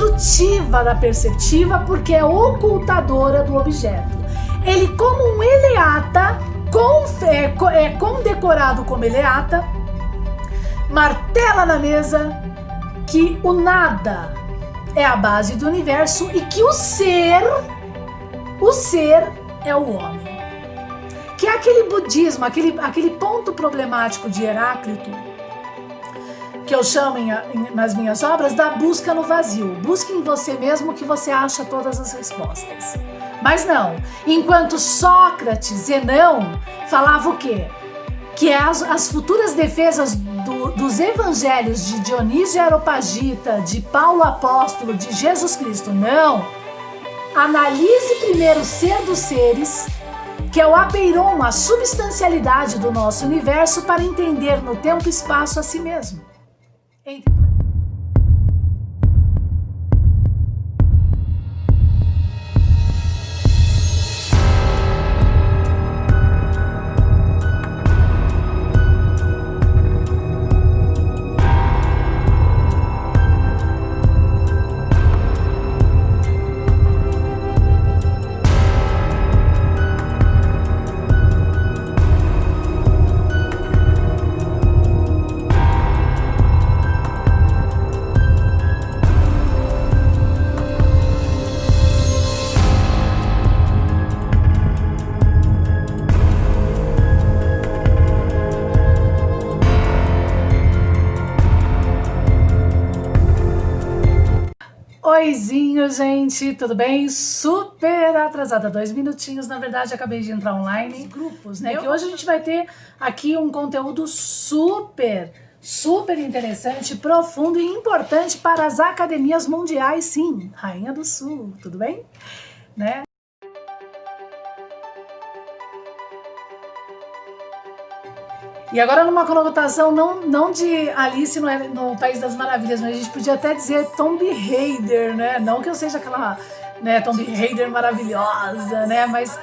obstrutiva da perceptiva porque é ocultadora do objeto. Ele, como um eleata, condecorado como eleata, martela na mesa que o nada é a base do universo e que o ser é o homem. Que é aquele budismo, aquele ponto problemático de Heráclito, que eu chamo nas minhas obras da busca no vazio. Busque em você mesmo que você acha todas as respostas. Mas não, enquanto Sócrates, Zenão, falava o quê? Que as futuras defesas dos evangelhos de Dionísio Areopagita, de Paulo Apóstolo, de Jesus Cristo, não. Analise primeiro o ser dos seres, que é o apeiron, a substancialidade do nosso universo, para entender no tempo e espaço a si mesmo. Oizinho, gente, tudo bem? Super atrasada, 2 minutinhos, na verdade acabei de entrar online. Grupos, né? Que hoje a gente vai ter aqui um conteúdo super interessante, profundo e importante para as academias mundiais, sim. Rainha do Sul, tudo bem? Né? E agora numa conotação não de Alice no País das Maravilhas, mas a gente podia até dizer Tomb Raider, né? Não que eu seja aquela, né, Tomb Raider maravilhosa, né? Mas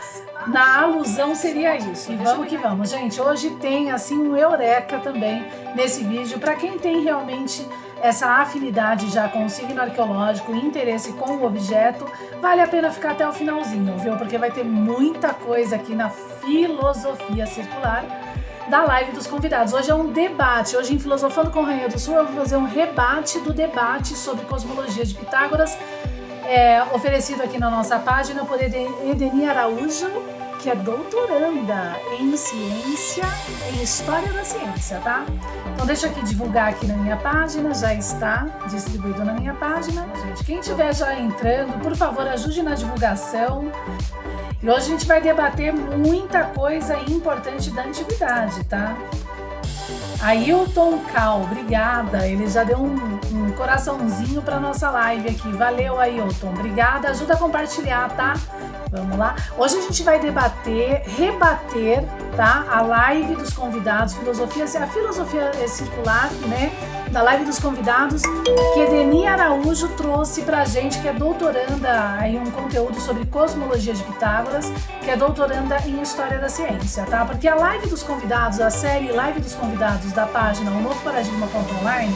na alusão seria isso. E vamos que vamos, gente. Hoje tem assim um eureka também nesse vídeo para quem tem realmente essa afinidade já com o signo arqueológico, interesse com o objeto, vale a pena ficar até o finalzinho, viu? Porque vai ter muita coisa aqui na filosofia circular da live dos convidados. Hoje é um debate, hoje em Filosofando com Rainha do Sul eu vou fazer um rebate do debate sobre cosmologia de Pitágoras, oferecido aqui na nossa página por Edeni Araújo, que é doutoranda em ciência, em história da ciência, tá? Então deixa eu aqui divulgar aqui na minha página, já está distribuído na minha página. Gente, quem estiver já entrando, por favor, ajude na divulgação. E hoje a gente vai debater muita coisa importante da antiguidade, tá? Ailton Cal, obrigada. Ele já deu um coraçãozinho para nossa live aqui. Valeu, Ailton. Obrigada. Ajuda a compartilhar, tá? Vamos lá. Hoje a gente vai rebater, tá? A live dos convidados, a filosofia circular, né? Da live dos convidados, que Edeni Araújo trouxe pra gente, que é doutoranda em um conteúdo sobre cosmologia de Pitágoras, que é doutoranda em história da ciência, tá? Porque a live dos convidados, a série Live dos Convidados da página O Novo Paradigma.online,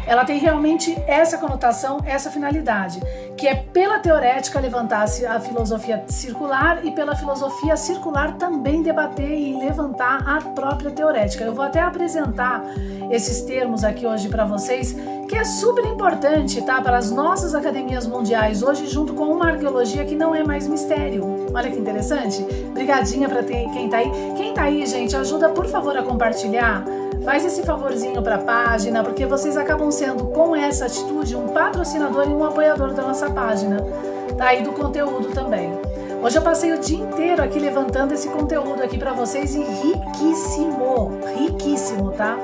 ela tem realmente essa conotação, essa finalidade, que é pela teorética levantar a filosofia circular e pela filosofia circular também debater e levantar a própria teorética. Eu vou até apresentar esses termos aqui hoje para vocês, que é super importante, tá? Para as nossas academias mundiais hoje, junto com uma arqueologia que não é mais mistério. Olha que interessante. Brigadinha para quem tá aí. Quem tá aí, gente, ajuda por favor a compartilhar. Faz esse favorzinho para a página, porque vocês acabam sendo, com essa atitude, um patrocinador e um apoiador da nossa página, tá? E do conteúdo também. Hoje eu passei o dia inteiro aqui levantando esse conteúdo aqui para vocês e riquíssimo, tá?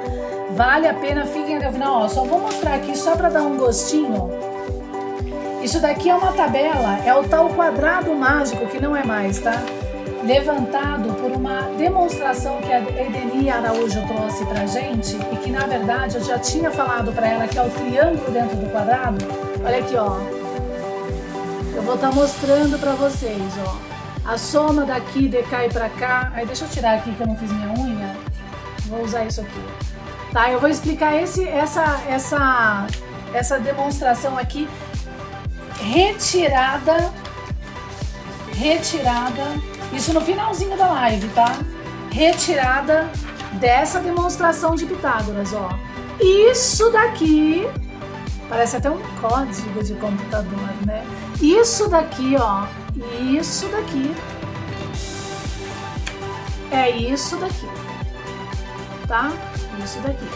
Vale a pena, fiquem até o final. Ó, só vou mostrar aqui só para dar um gostinho. Isso daqui é uma tabela, é o tal quadrado mágico que não é mais, tá? Levantado por uma demonstração que a Edeni Araújo trouxe pra gente e que na verdade eu já tinha falado pra ela, que é o triângulo dentro do quadrado. Olha aqui, ó. Eu vou estar mostrando pra vocês, ó. A soma daqui decai pra cá. Aí deixa eu tirar aqui que eu não fiz minha unha. Vou usar isso aqui. Tá, eu vou explicar essa demonstração aqui retirada, isso no finalzinho da live, tá? Retirada dessa demonstração de Pitágoras, ó. Isso daqui, parece até um código de computador, né? Isso daqui, ó, isso daqui, é isso daqui, tá? Isso daqui,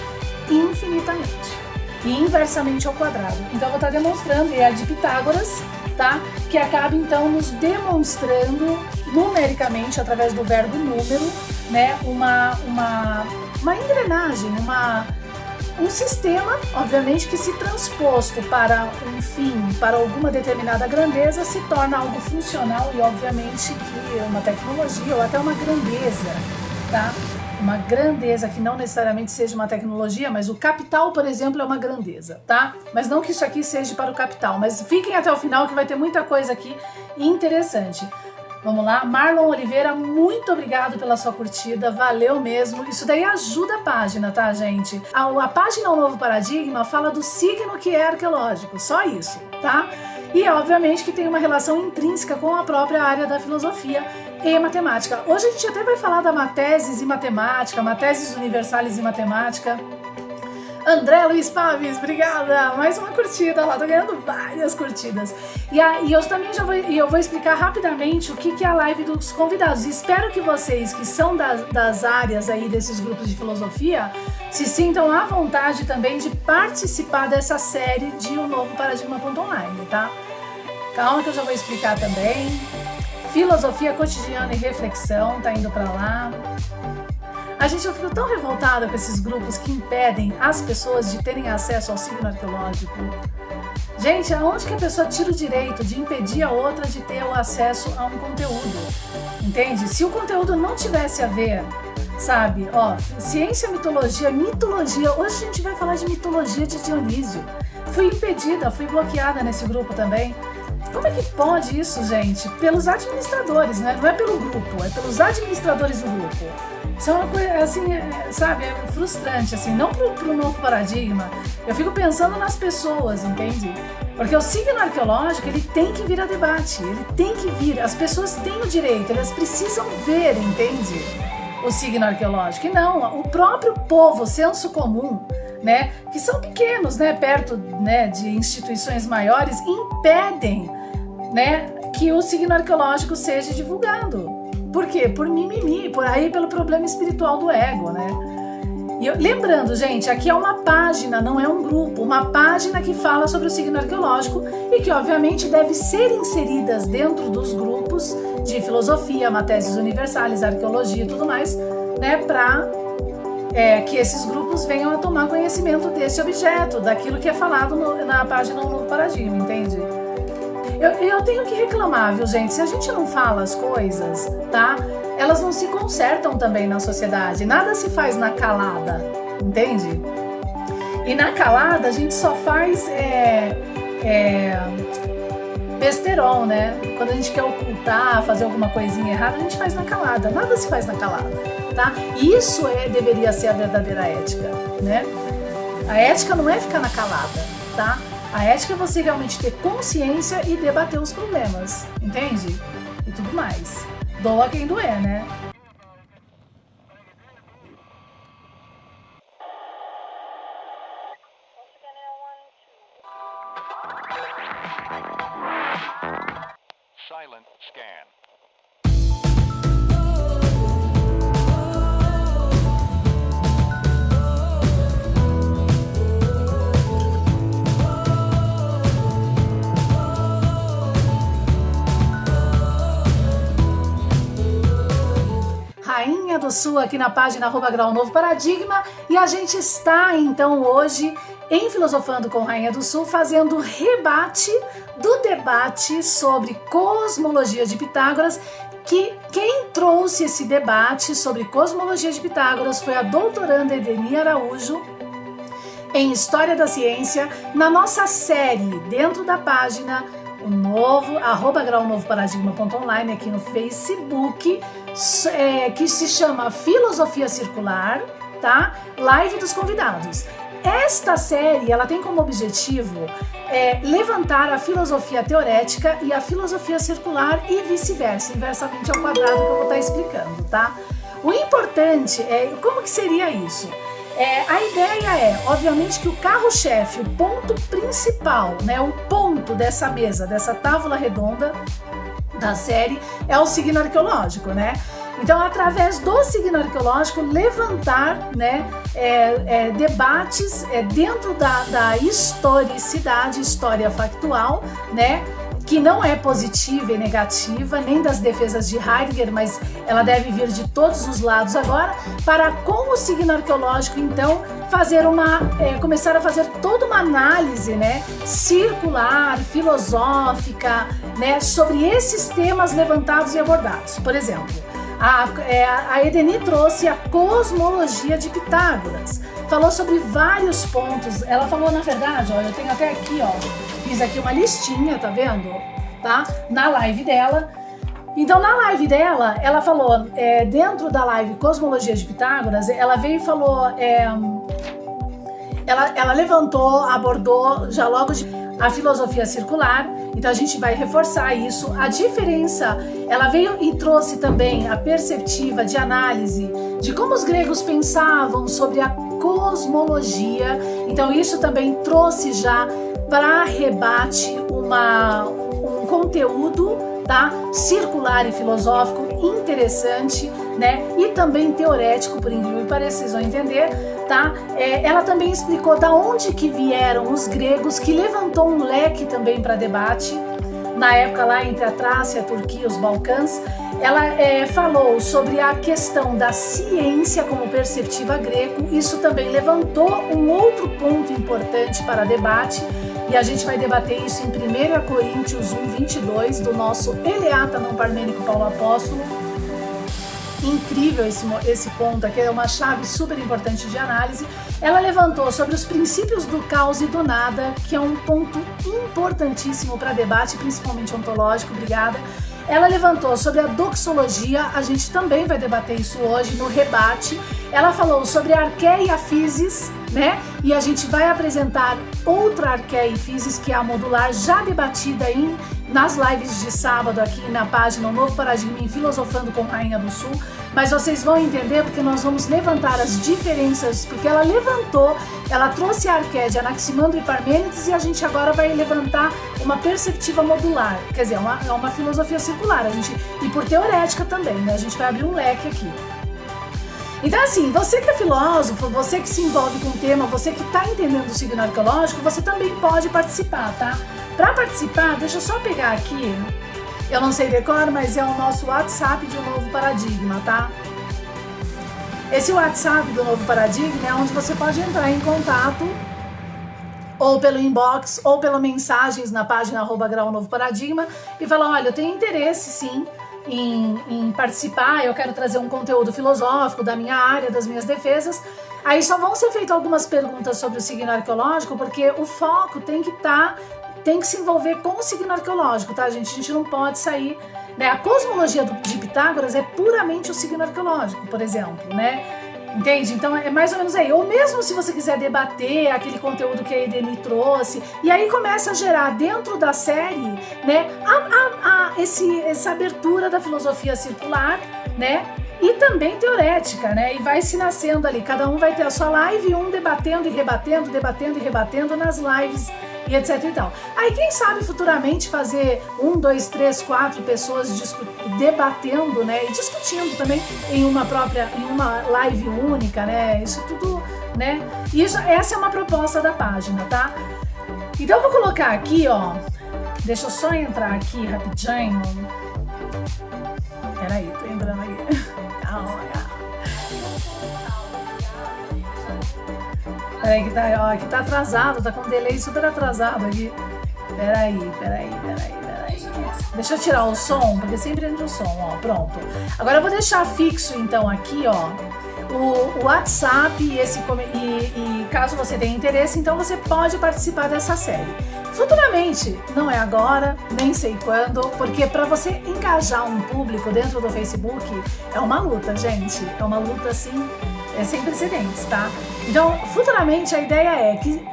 infinitamente e inversamente ao quadrado. Então eu vou estar demonstrando, é a de Pitágoras, tá? Que acaba então nos demonstrando numericamente, através do verbo número, né? Uma engrenagem, um sistema, obviamente, que se transposto para um fim, para alguma determinada grandeza, se torna algo funcional e, obviamente, que é uma tecnologia ou até uma grandeza, tá? Uma grandeza que não necessariamente seja uma tecnologia, mas o capital, por exemplo, é uma grandeza, tá? Mas não que isso aqui seja para o capital, mas fiquem até o final que vai ter muita coisa aqui interessante. Vamos lá, Marlon Oliveira, muito obrigado pela sua curtida, valeu mesmo. Isso daí ajuda a página, tá, gente? A página O Novo Paradigma fala do signo que é arqueológico, só isso, tá? E obviamente que tem uma relação intrínseca com a própria área da filosofia e matemática. Hoje a gente até vai falar da matésis e matemática, matésis universalis e matemática. André Luiz Paves, obrigada! Mais uma curtida lá, tô ganhando várias curtidas. E eu também eu vou explicar rapidamente o que é a live dos convidados. E espero que vocês que são das áreas aí desses grupos de filosofia se sintam à vontade também de participar dessa série de O Novo Paradigma.online, tá? Calma que eu já vou explicar também. Filosofia cotidiana e reflexão, tá indo pra lá. Eu fico tão revoltada com esses grupos que impedem as pessoas de terem acesso ao signo arqueológico. Gente, aonde que a pessoa tira o direito de impedir a outra de ter o acesso a um conteúdo? Entende? Se o conteúdo não tivesse a ver, sabe? Ó, ciência, mitologia, hoje a gente vai falar de mitologia de Dionísio. Fui impedida, fui bloqueada nesse grupo também. Como é que pode isso, gente? Pelos administradores, né? Não é pelo grupo, é pelos administradores do grupo. Isso é uma coisa, assim, sabe, é frustrante, assim, não pro novo paradigma. Eu fico pensando nas pessoas, entende? Porque o signo arqueológico, ele tem que vir a debate, ele tem que vir, as pessoas têm o direito, elas precisam ver, entende? O signo arqueológico. E não, o próprio povo, senso comum, né, que são pequenos, né, perto, né, de instituições maiores, impedem, né, que o signo arqueológico seja divulgado. Por quê? Por mimimi, pelo problema espiritual do ego, né? E lembrando, gente, aqui é uma página, não é um grupo, uma página que fala sobre o signo arqueológico e que, obviamente, deve ser inseridas dentro dos grupos de filosofia, matésis universais, arqueologia e tudo mais, né, para que esses grupos venham a tomar conhecimento desse objeto, daquilo que é falado na página O Novo Paradigma, entende? Eu tenho que reclamar, viu, gente? Se a gente não fala as coisas, tá? Elas não se consertam também na sociedade. Nada se faz na calada, entende? E na calada a gente só faz besterol, né? Quando a gente quer ocultar, fazer alguma coisinha errada, a gente faz na calada. Nada se faz na calada, tá? Isso deveria ser a verdadeira ética, né? A ética não é ficar na calada, tá? A ética é você realmente ter consciência e debater os problemas, entende? E tudo mais. Doa quem doer, né? Silent scan. Rainha do Sul aqui na página @grau Novo Paradigma, e a gente está então hoje em Filosofando com Rainha do Sul fazendo rebate do debate sobre cosmologia de Pitágoras, que quem trouxe esse debate sobre cosmologia de Pitágoras foi a doutoranda Edeni Araújo em História da Ciência, na nossa série dentro da página o novo @graunovoparadigma.online aqui no Facebook, que se chama Filosofia Circular, tá? Live dos convidados. Esta série, ela tem como objetivo levantar a filosofia teorética e a filosofia circular e vice-versa, inversamente ao quadrado que eu vou estar explicando, tá? O importante é, como que seria isso? A ideia é, obviamente, que o carro-chefe, o ponto principal, né, o ponto dessa mesa, dessa tábua redonda da série, é o signo arqueológico, né? Então, através do signo arqueológico, levantar, né, debates dentro da historicidade, história factual, né, que não é positiva e negativa, nem das defesas de Heidegger, mas ela deve vir de todos os lados agora, para com o signo arqueológico, então, começar a fazer toda uma análise, né, circular, filosófica, né, sobre esses temas levantados e abordados. Por exemplo, a Edeni trouxe a cosmologia de Pitágoras, falou sobre vários pontos. Ela falou, na verdade, ó, eu tenho até aqui, ó, fiz aqui uma listinha, tá vendo? Tá? Na live dela. Então, na live dela, ela falou, dentro da live Cosmologia de Pitágoras, ela veio e falou, ela levantou, abordou já logo a filosofia circular. Então a gente vai reforçar isso. A diferença, ela veio e trouxe também a perspectiva de análise de como os gregos pensavam sobre a cosmologia. Então isso também trouxe já para rebate um conteúdo, tá, circular e filosófico interessante, né, e também teorético, por incrível que pareça, vocês vão entender, tá? Ela também explicou da onde que vieram os gregos, que levantou um leque também para debate na época lá entre a Trácia, a Turquia e os Balcãs. Ela falou sobre a questão da ciência como perspectiva greco. Isso também levantou um outro ponto importante para debate, e a gente vai debater isso em 1 Coríntios 1:22, do nosso Eleata não parmênico Paulo Apóstolo. Incrível esse ponto aqui, é uma chave super importante de análise. Ela levantou sobre os princípios do caos e do nada, que é um ponto importantíssimo para debate, principalmente ontológico. Obrigada. Ela levantou sobre a doxologia, a gente também vai debater isso hoje no rebate. Ela falou sobre a arqué e a physis, né? E a gente vai apresentar outra arqué e physis, que é a modular, já debatida nas lives de sábado aqui na página O Novo Paradigma em Filosofando com Rainha do Sul. Mas vocês vão entender porque nós vamos levantar as diferenças, porque ela trouxe a arqué de Anaximandro e Parmênides, e a gente agora vai levantar uma perspectiva modular, quer dizer, uma filosofia circular, e por teorética também, né? A gente vai abrir um leque aqui. Então, assim, você que é filósofo, você que se envolve com o tema, você que está entendendo o signo arqueológico, você também pode participar, tá? Para participar, deixa eu só pegar aqui, eu não sei decor, mas é o nosso WhatsApp de Um Novo Paradigma, tá? Esse WhatsApp do Novo Paradigma é onde você pode entrar em contato, ou pelo inbox, ou pelo mensagens na página @grau Novo Paradigma, e falar, olha, eu tenho interesse, sim, em participar, eu quero trazer um conteúdo filosófico da minha área, das minhas defesas. Aí só vão ser feitas algumas perguntas sobre o signo arqueológico, porque o foco tem que se envolver com o signo arqueológico, tá, gente? A gente não pode sair, né? A cosmologia de Pitágoras é puramente o signo arqueológico, por exemplo, né? Entende? Então é mais ou menos aí. Ou mesmo se você quiser debater aquele conteúdo que a Edeni trouxe, e aí começa a gerar dentro da série, né, essa abertura da filosofia circular, né, e também teorética, né, e vai se nascendo ali. Cada um vai ter a sua live, um debatendo e rebatendo, debatendo e rebatendo nas lives e etc e tal. Aí quem sabe futuramente fazer 1, 2, 3, 4 pessoas debatendo, né, e discutindo também em uma live única, né, isso tudo, né, essa é uma proposta da página, tá? Então eu vou colocar aqui, ó, deixa eu só entrar aqui rapidinho. Peraí, tô entrando aqui. Calma. Peraí, que tá atrasado, tá com um delay super atrasado aqui. Peraí. Deixa eu tirar o som, porque sempre entra o som, ó, pronto. Agora eu vou deixar fixo, então, aqui, ó, o WhatsApp e caso você tenha interesse, então você pode participar dessa série. Futuramente, não é agora, nem sei quando, porque para você engajar um público dentro do Facebook é uma luta, gente. É uma luta, assim, é sem precedentes, tá? Então, futuramente a ideia é que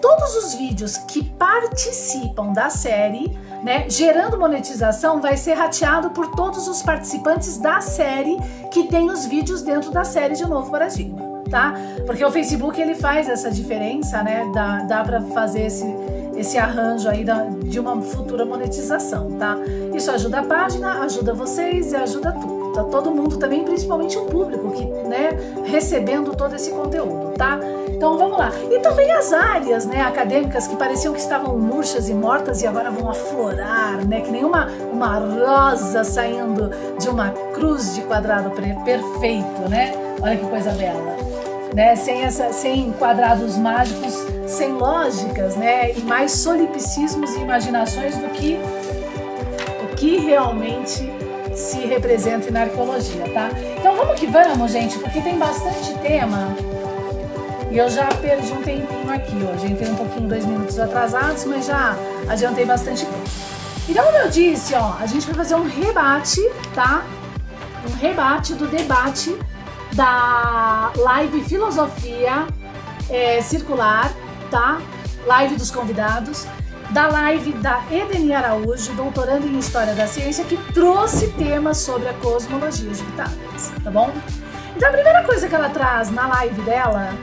todos os vídeos que participam da série, né, gerando monetização, vai ser rateado por todos os participantes da série que tem os vídeos dentro da série de Novo Paradigma, tá? Porque o Facebook, ele faz essa diferença, né? Dá pra fazer esse arranjo aí de uma futura monetização, tá? Isso ajuda a página, ajuda vocês e ajuda tudo. Tá todo mundo também, principalmente o público, que, né, recebendo todo esse conteúdo, tá? Então vamos lá. E também as áreas, né, acadêmicas que pareciam que estavam murchas e mortas e agora vão aflorar, né? Que nem uma rosa saindo de uma cruz de quadrado perfeito, né? Olha que coisa bela. Né, sem quadrados mágicos, sem lógicas, né, e mais solipsismos e imaginações do que o que realmente se representa na arqueologia, tá? Então vamos que vamos, gente, porque tem bastante tema e eu já perdi um tempinho aqui, ó. Já entrei um pouquinho, 2 minutos atrasados, mas já adiantei bastante tempo. Então, como eu disse, ó, a gente vai fazer um rebate, tá? Um rebate do debate da live Filosofia Circular, tá? Live dos convidados, da live da Edeni Araújo, doutoranda em História da Ciência, que trouxe temas sobre a cosmologia de Pitágoras, tá bom? Então a primeira coisa que ela traz na live dela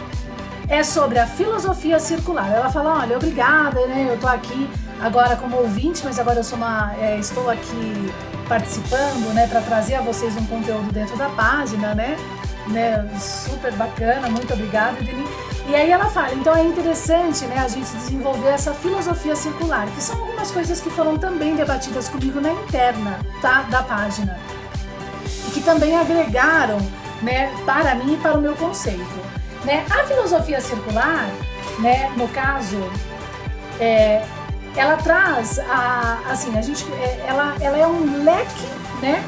é sobre a filosofia circular. Ela fala, olha, obrigada, né? Eu tô aqui agora como ouvinte, mas agora eu estou aqui participando, né, para trazer a vocês um conteúdo dentro da página, né? Super bacana, muito obrigada, Edeni. E aí ela fala, então é interessante, né, a gente desenvolver essa filosofia circular, que são algumas coisas que foram também debatidas comigo na interna, tá, da página, e que também agregaram, né, para mim e para o meu conceito, né? A filosofia circular, né, no caso, ela traz ela é um leque, né,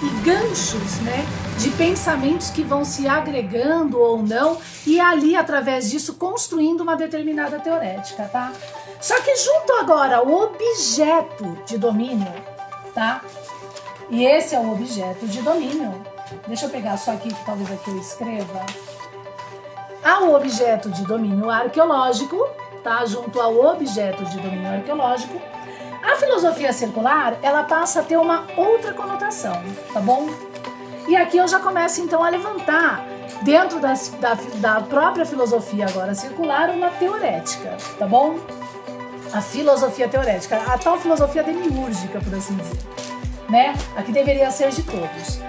e ganchos, né, de pensamentos que vão se agregando ou não, e ali, através disso, construindo uma determinada teorética, tá? Só que junto agora ao objeto de domínio, tá? E esse é o objeto de domínio. Deixa eu pegar só aqui, que talvez aqui eu escreva. Ao objeto de domínio arqueológico, tá? Junto ao objeto de domínio arqueológico, a filosofia circular, ela passa a ter uma outra conotação, tá bom? E aqui eu já começo então a levantar, dentro da própria filosofia agora circular, uma teorética, tá bom? A filosofia teorética, a tal filosofia demiúrgica, por assim dizer, né? A que deveria ser de todos.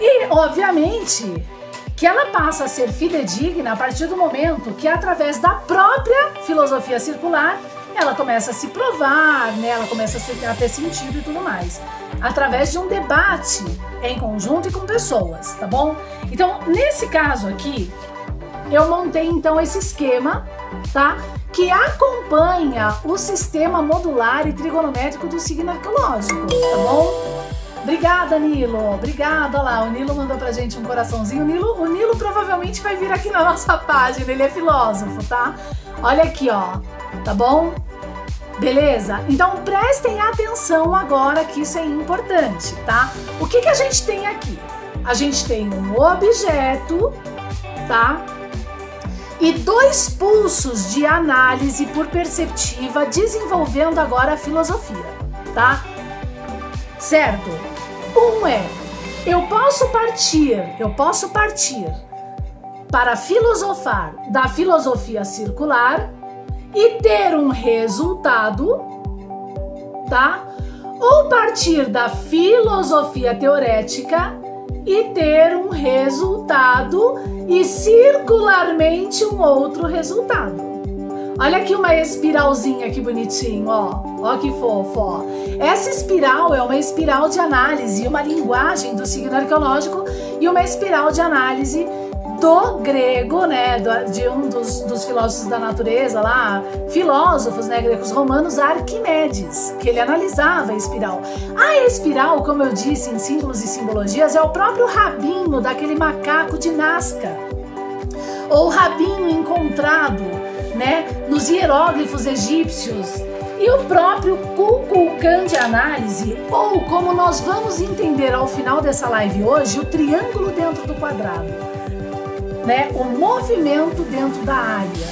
E, obviamente, que ela passa a ser fidedigna a partir do momento que, através da própria filosofia circular, ela começa a se provar, né? Ela começa a ter sentido e tudo mais, através de um debate em conjunto e com pessoas, tá bom? Então, nesse caso aqui, eu montei então esse esquema, tá? Que acompanha o sistema modular e trigonométrico do signo arqueológico, tá bom? Obrigada, Nilo. Obrigada, lá. O Nilo mandou pra gente um coraçãozinho. O Nilo provavelmente vai vir aqui na nossa página. Ele é filósofo, tá? Olha aqui, ó. Tá bom? Beleza? Então prestem atenção agora, que isso é importante, tá? O que a gente tem aqui? A gente tem um objeto, tá? E 2 pulsos de análise por perceptiva desenvolvendo agora a filosofia, tá? Certo? Um eu posso partir para filosofar da filosofia circular e ter um resultado, tá? Ou partir da filosofia teorética e ter um resultado e circularmente um outro resultado. Olha aqui uma espiralzinha, que bonitinho, ó. Ó que fofo, ó. Essa espiral é uma espiral de análise, uma linguagem do signo arqueológico e uma espiral de análise do grego, né, de um dos filósofos da natureza lá, filósofos, né, gregos romanos, Arquimedes, que ele analisava a espiral. A espiral, como eu disse em Símbolos e Simbologias, é o próprio rabinho daquele macaco de Nazca, ou o rabinho encontrado, né, nos hieróglifos egípcios, e o próprio Kukulkan de análise, ou como nós vamos entender ao final dessa live hoje, o triângulo dentro do quadrado. né, o movimento dentro da área,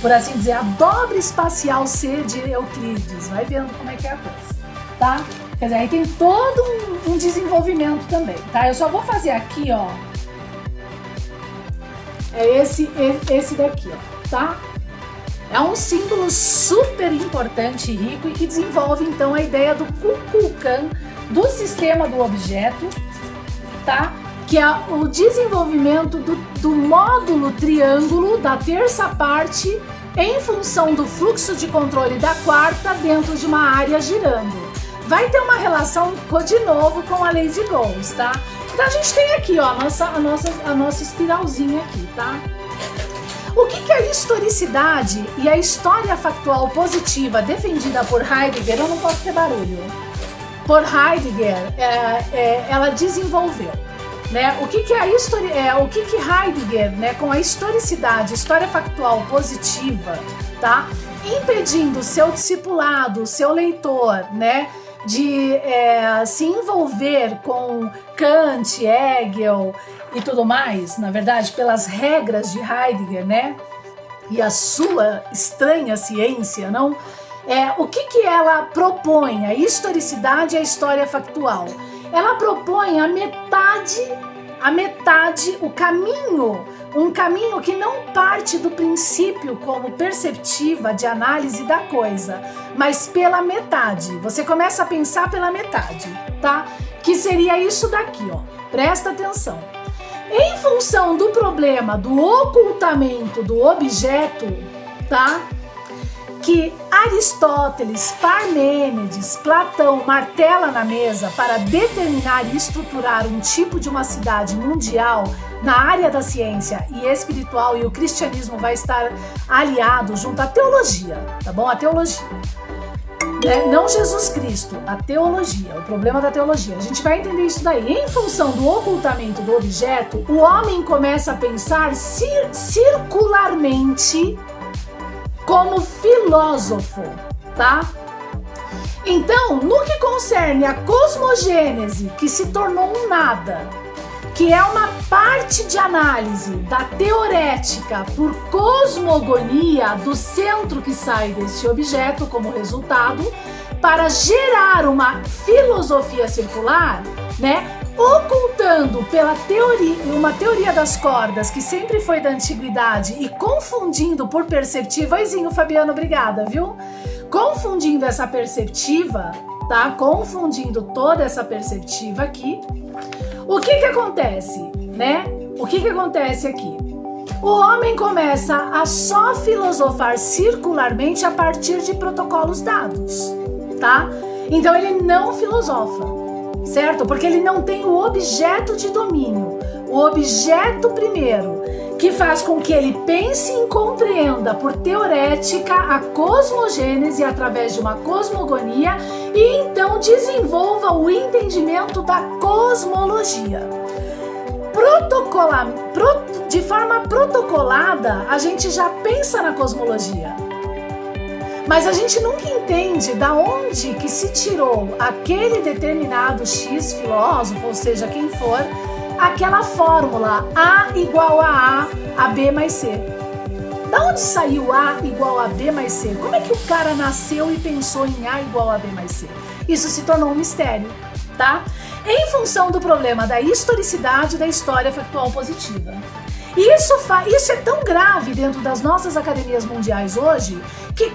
por assim dizer, a dobra espacial C de Euclides. Vai vendo como é que é a coisa, tá? Quer dizer, aí tem todo um desenvolvimento também, tá? Eu só vou fazer aqui, ó, é esse daqui, ó, tá? É um símbolo super importante e rico e que desenvolve então a ideia do Kukulkan, do sistema do objeto, tá? Que é o desenvolvimento do módulo triângulo da terça parte em função do fluxo de controle da quarta dentro de uma área girando. Vai ter uma relação de novo com a lei de Gauss, tá? Então a gente tem aqui, ó, a nossa espiralzinha aqui, tá? O que é a historicidade e a história factual positiva defendida por Heidegger? Eu não posso ter barulho. Por Heidegger, ela desenvolveu, né? O que é a história? O que Heidegger, né, com a historicidade, história factual positiva, tá? Impedindo seu discipulado, seu leitor, né, de se envolver com Kant, Hegel e tudo mais, na verdade, pelas regras de Heidegger, né? E a sua estranha ciência, não? O que ela propõe? A historicidade e a história factual. Ela propõe a metade, o caminho, um caminho que não parte do princípio como perceptiva de análise da coisa, mas pela metade. Você começa a pensar pela metade, tá? Que seria isso daqui, ó. Presta atenção. Em função do problema do ocultamento do objeto, tá? Que Aristóteles, Parmênides, Platão martela na mesa para determinar e estruturar um tipo de uma cidade mundial na área da ciência e espiritual, e o cristianismo vai estar aliado junto à teologia, tá bom? A teologia. Não Jesus Cristo, a teologia, o problema da teologia. A gente vai entender isso daí. Em função do ocultamento do objeto, o homem começa a pensar circularmente como filósofo, tá? Então, no que concerne a cosmogênese, que se tornou um nada, que é uma parte de análise da teorética por cosmogonia do centro que sai desse objeto como resultado, para gerar uma filosofia circular, né? Ocultando pela uma teoria das cordas que sempre foi da antiguidade e confundindo por perceptiva, oizinho Fabiano, obrigada, viu? Confundindo essa perceptiva, tá? Confundindo toda essa perceptiva aqui. O que acontece, né? O que acontece aqui? O homem começa a só filosofar circularmente a partir de protocolos dados, tá? Então ele não filosofa, certo? Porque ele não tem o objeto de domínio, o objeto primeiro, que faz com que ele pense e compreenda por teorética a cosmogênese através de uma cosmogonia e então desenvolva o entendimento da cosmologia. De forma protocolada, a gente já pensa na cosmologia. Mas a gente nunca entende da onde que se tirou aquele determinado X filósofo, ou seja, quem for, aquela fórmula A igual a B mais C. Da onde saiu A igual a B mais C? Como é que o cara nasceu e pensou em A igual a B mais C? Isso se tornou um mistério, tá? Em função do problema da historicidade da história factual positiva. E isso é tão grave dentro das nossas academias mundiais hoje, que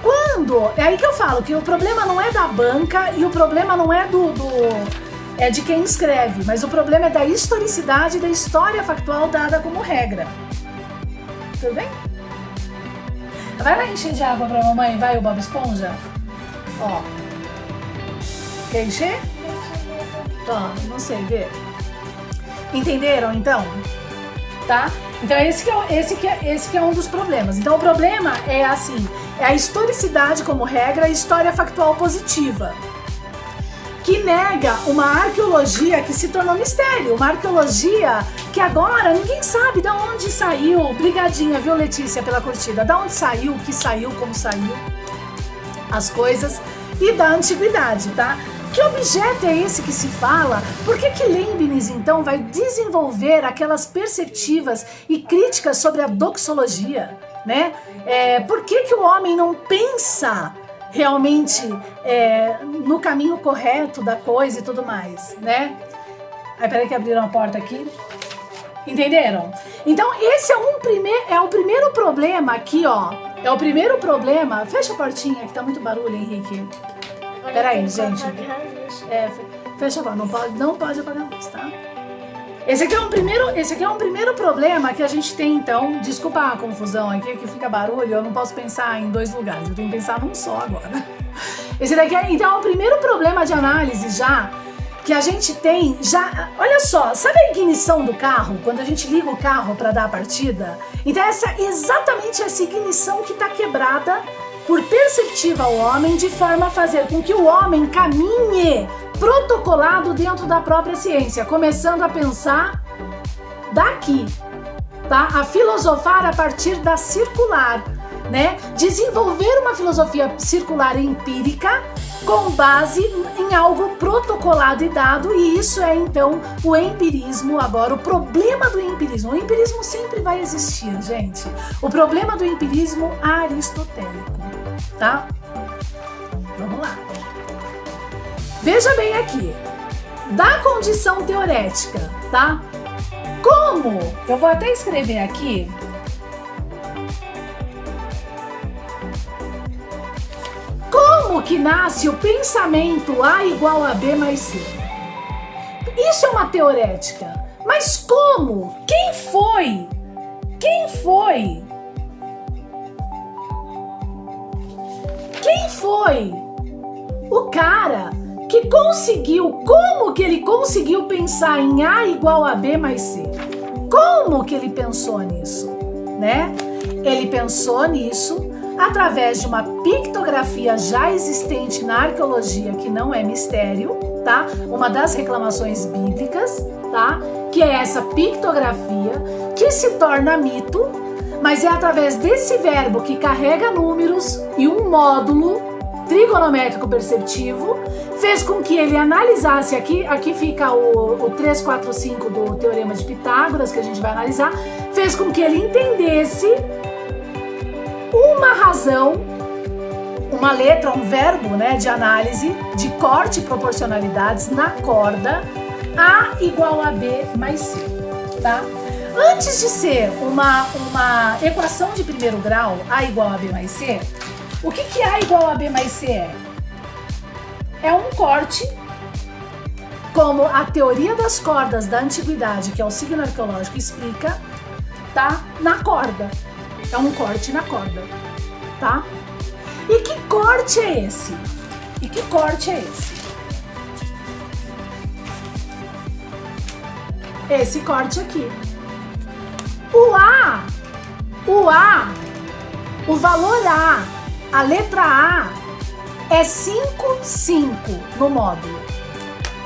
é aí que eu falo que o problema não é da banca e o problema não é é de quem escreve, mas o problema é da historicidade da história factual dada como regra. Tudo bem? Vai lá encher de água pra mamãe, vai, o Bob Esponja? Ó. Quer encher? Ó, não sei, vê. Entenderam, então? Tá? Então esse que é um dos problemas. Então o problema é assim, é a historicidade como regra e história factual positiva, que nega uma arqueologia que se tornou mistério, uma arqueologia que agora ninguém sabe de onde saiu. Obrigadinha, viu, Letícia, pela curtida. Da onde saiu, o que saiu, como saiu as coisas, e da antiguidade, tá? Que objeto é esse que se fala? Por que Leibniz, então, vai desenvolver aquelas perspectivas e críticas sobre a doxologia, né? Por que o homem não pensa realmente no caminho correto da coisa e tudo mais, né? Aí, peraí que abriram a porta aqui. Entenderam? Então, esse é o primeiro problema aqui, ó. É o primeiro problema... Fecha a portinha, que tá muito barulho, Henrique. Peraí, gente. Fecha a porta. Não pode apagar a luz, tá? Esse aqui é um primeiro problema que a gente tem, então. Desculpa a confusão aqui, que fica barulho. Eu não posso pensar em 2 lugares. Eu tenho que pensar num só agora. Esse daqui então, é o primeiro problema de análise já que a gente tem. Olha só, sabe a ignição do carro? Quando a gente liga o carro para dar a partida? Então, exatamente essa ignição que está quebrada por perceptiva ao homem, de forma a fazer com que o homem caminhe protocolado dentro da própria ciência, começando a pensar daqui, tá? A filosofar a partir da circular, né? Desenvolver uma filosofia circular empírica com base em algo protocolado e dado, e isso é então o empirismo. Agora, o problema do empirismo, o empirismo sempre vai existir, gente. O problema do empirismo aristotélico, tá? Vamos lá. Veja bem aqui, da condição teorética, tá? Como? Eu vou até escrever aqui. Como que nasce o pensamento A igual a B mais C? Isso é uma teorética. Mas como? Quem foi? Quem foi? Quem foi o cara que conseguiu? Como que ele conseguiu pensar em A igual a B mais C? Como que ele pensou nisso, né? Ele pensou nisso através de uma pictografia já existente na arqueologia, que não é mistério, tá? Uma das reclamações bíblicas, tá? Que é essa pictografia que se torna mito, mas é através desse verbo que carrega números e um módulo trigonométrico perceptivo, fez com que ele analisasse aqui fica o 3, 4, 5 do Teorema de Pitágoras, que a gente vai analisar, fez com que ele entendesse uma razão, uma letra, um verbo, né, de análise, de corte e proporcionalidades na corda A igual a B mais C, tá? Antes de ser uma equação de primeiro grau, A igual a B mais C, o que A igual a B mais C é? É um corte, como a teoria das cordas da antiguidade, que é o signo arqueológico, explica, tá? Na corda. É um corte na corda, tá? E que corte é esse? E que corte é esse? Esse corte aqui. O valor a letra A é 5, 5 no módulo.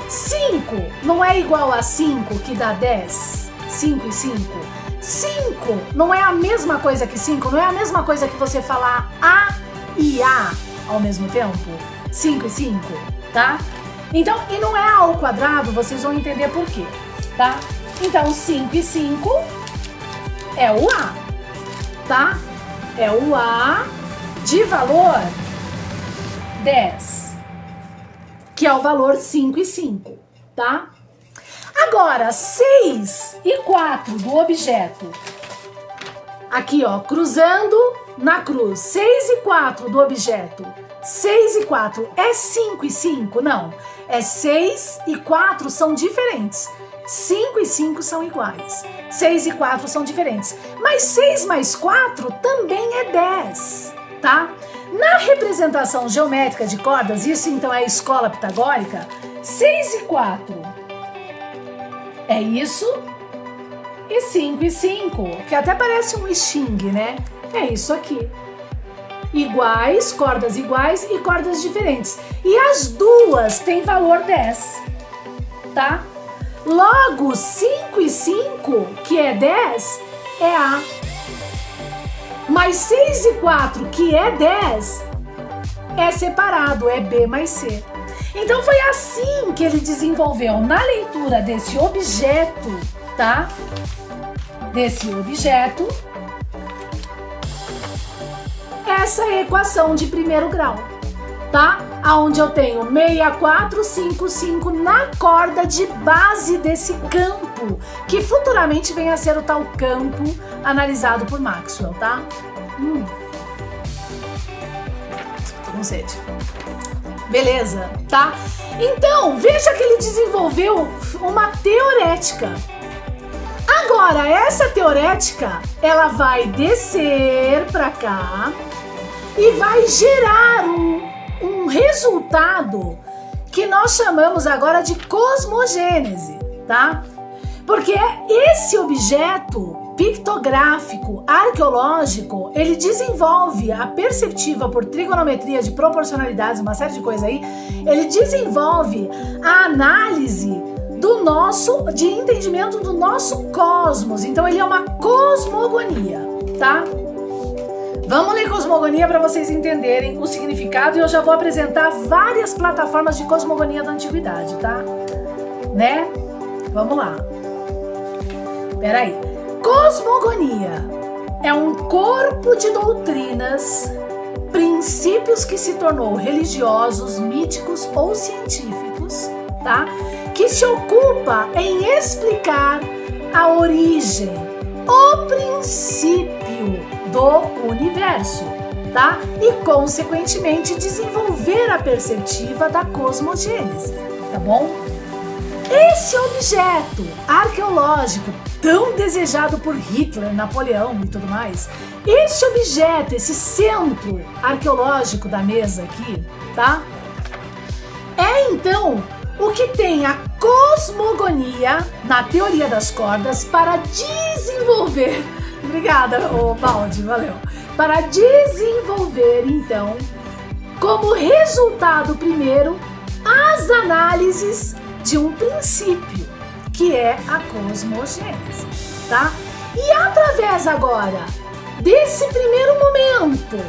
5 não é igual a 5 que dá 10? 5 e 5? 5 não é a mesma coisa que 5? Não é a mesma coisa que você falar A e A ao mesmo tempo? 5 e 5, tá? Então, e não é A ao quadrado, vocês vão entender por quê, tá? Então, 5 e 5 é o A, tá? É o A de valor 10, que é o valor 5 e 5, tá? Agora, 6 e 4 do objeto, aqui ó, cruzando na cruz, 6 e 4 do objeto, 6 e 4 é 5 e 5? Não, é 6 e 4 são diferentes, 5 e 5 são iguais, 6 e 4 são diferentes, mas 6 mais 4 também é 10, tá? Na representação geométrica de cordas, isso então é a escola pitagórica, 6 e 4 é isso, e 5 e 5, que até parece um xing, né? É isso aqui. Iguais, cordas iguais e cordas diferentes. E as duas têm valor 10, tá? Logo, 5 e 5, que é 10, é A. Mas 6 e 4, que é 10, é separado, é B mais C. Então foi assim que ele desenvolveu na leitura desse objeto, tá? Desse objeto, essa equação de primeiro grau, tá? Aonde eu tenho 6455 na corda de base desse campo, que futuramente vem a ser o tal campo analisado por Maxwell, tá? Tô com sede. Beleza, tá? Então, veja que ele desenvolveu uma teorética. Agora, essa teorética, ela vai descer pra cá e vai gerar um resultado que nós chamamos agora de cosmogênese, tá? Porque esse objeto pictográfico, arqueológico, ele desenvolve a perceptiva por trigonometria de proporcionalidades, uma série de coisas aí, ele desenvolve a análise do nosso, de entendimento do nosso cosmos. Então ele é uma cosmogonia, tá? Vamos ler cosmogonia para vocês entenderem o significado, e eu já vou apresentar várias plataformas de cosmogonia da antiguidade, tá? Né? Vamos lá. Peraí. Cosmogonia é um corpo de doutrinas, princípios que se tornou religiosos, míticos ou científicos, tá? Que se ocupa em explicar a origem, o princípio do universo, tá? E, consequentemente, desenvolver a perspectiva da cosmogênese, tá bom? Esse objeto arqueológico tão desejado por Hitler, Napoleão e tudo mais, esse objeto, esse centro arqueológico da mesa aqui, tá? É, então, o que tem a cosmogonia na teoria das cordas para desenvolver... Obrigada, Baldi, valeu. Para desenvolver, então, como resultado primeiro, as análises de um princípio, que é a cosmogênese, tá? E através agora desse primeiro momento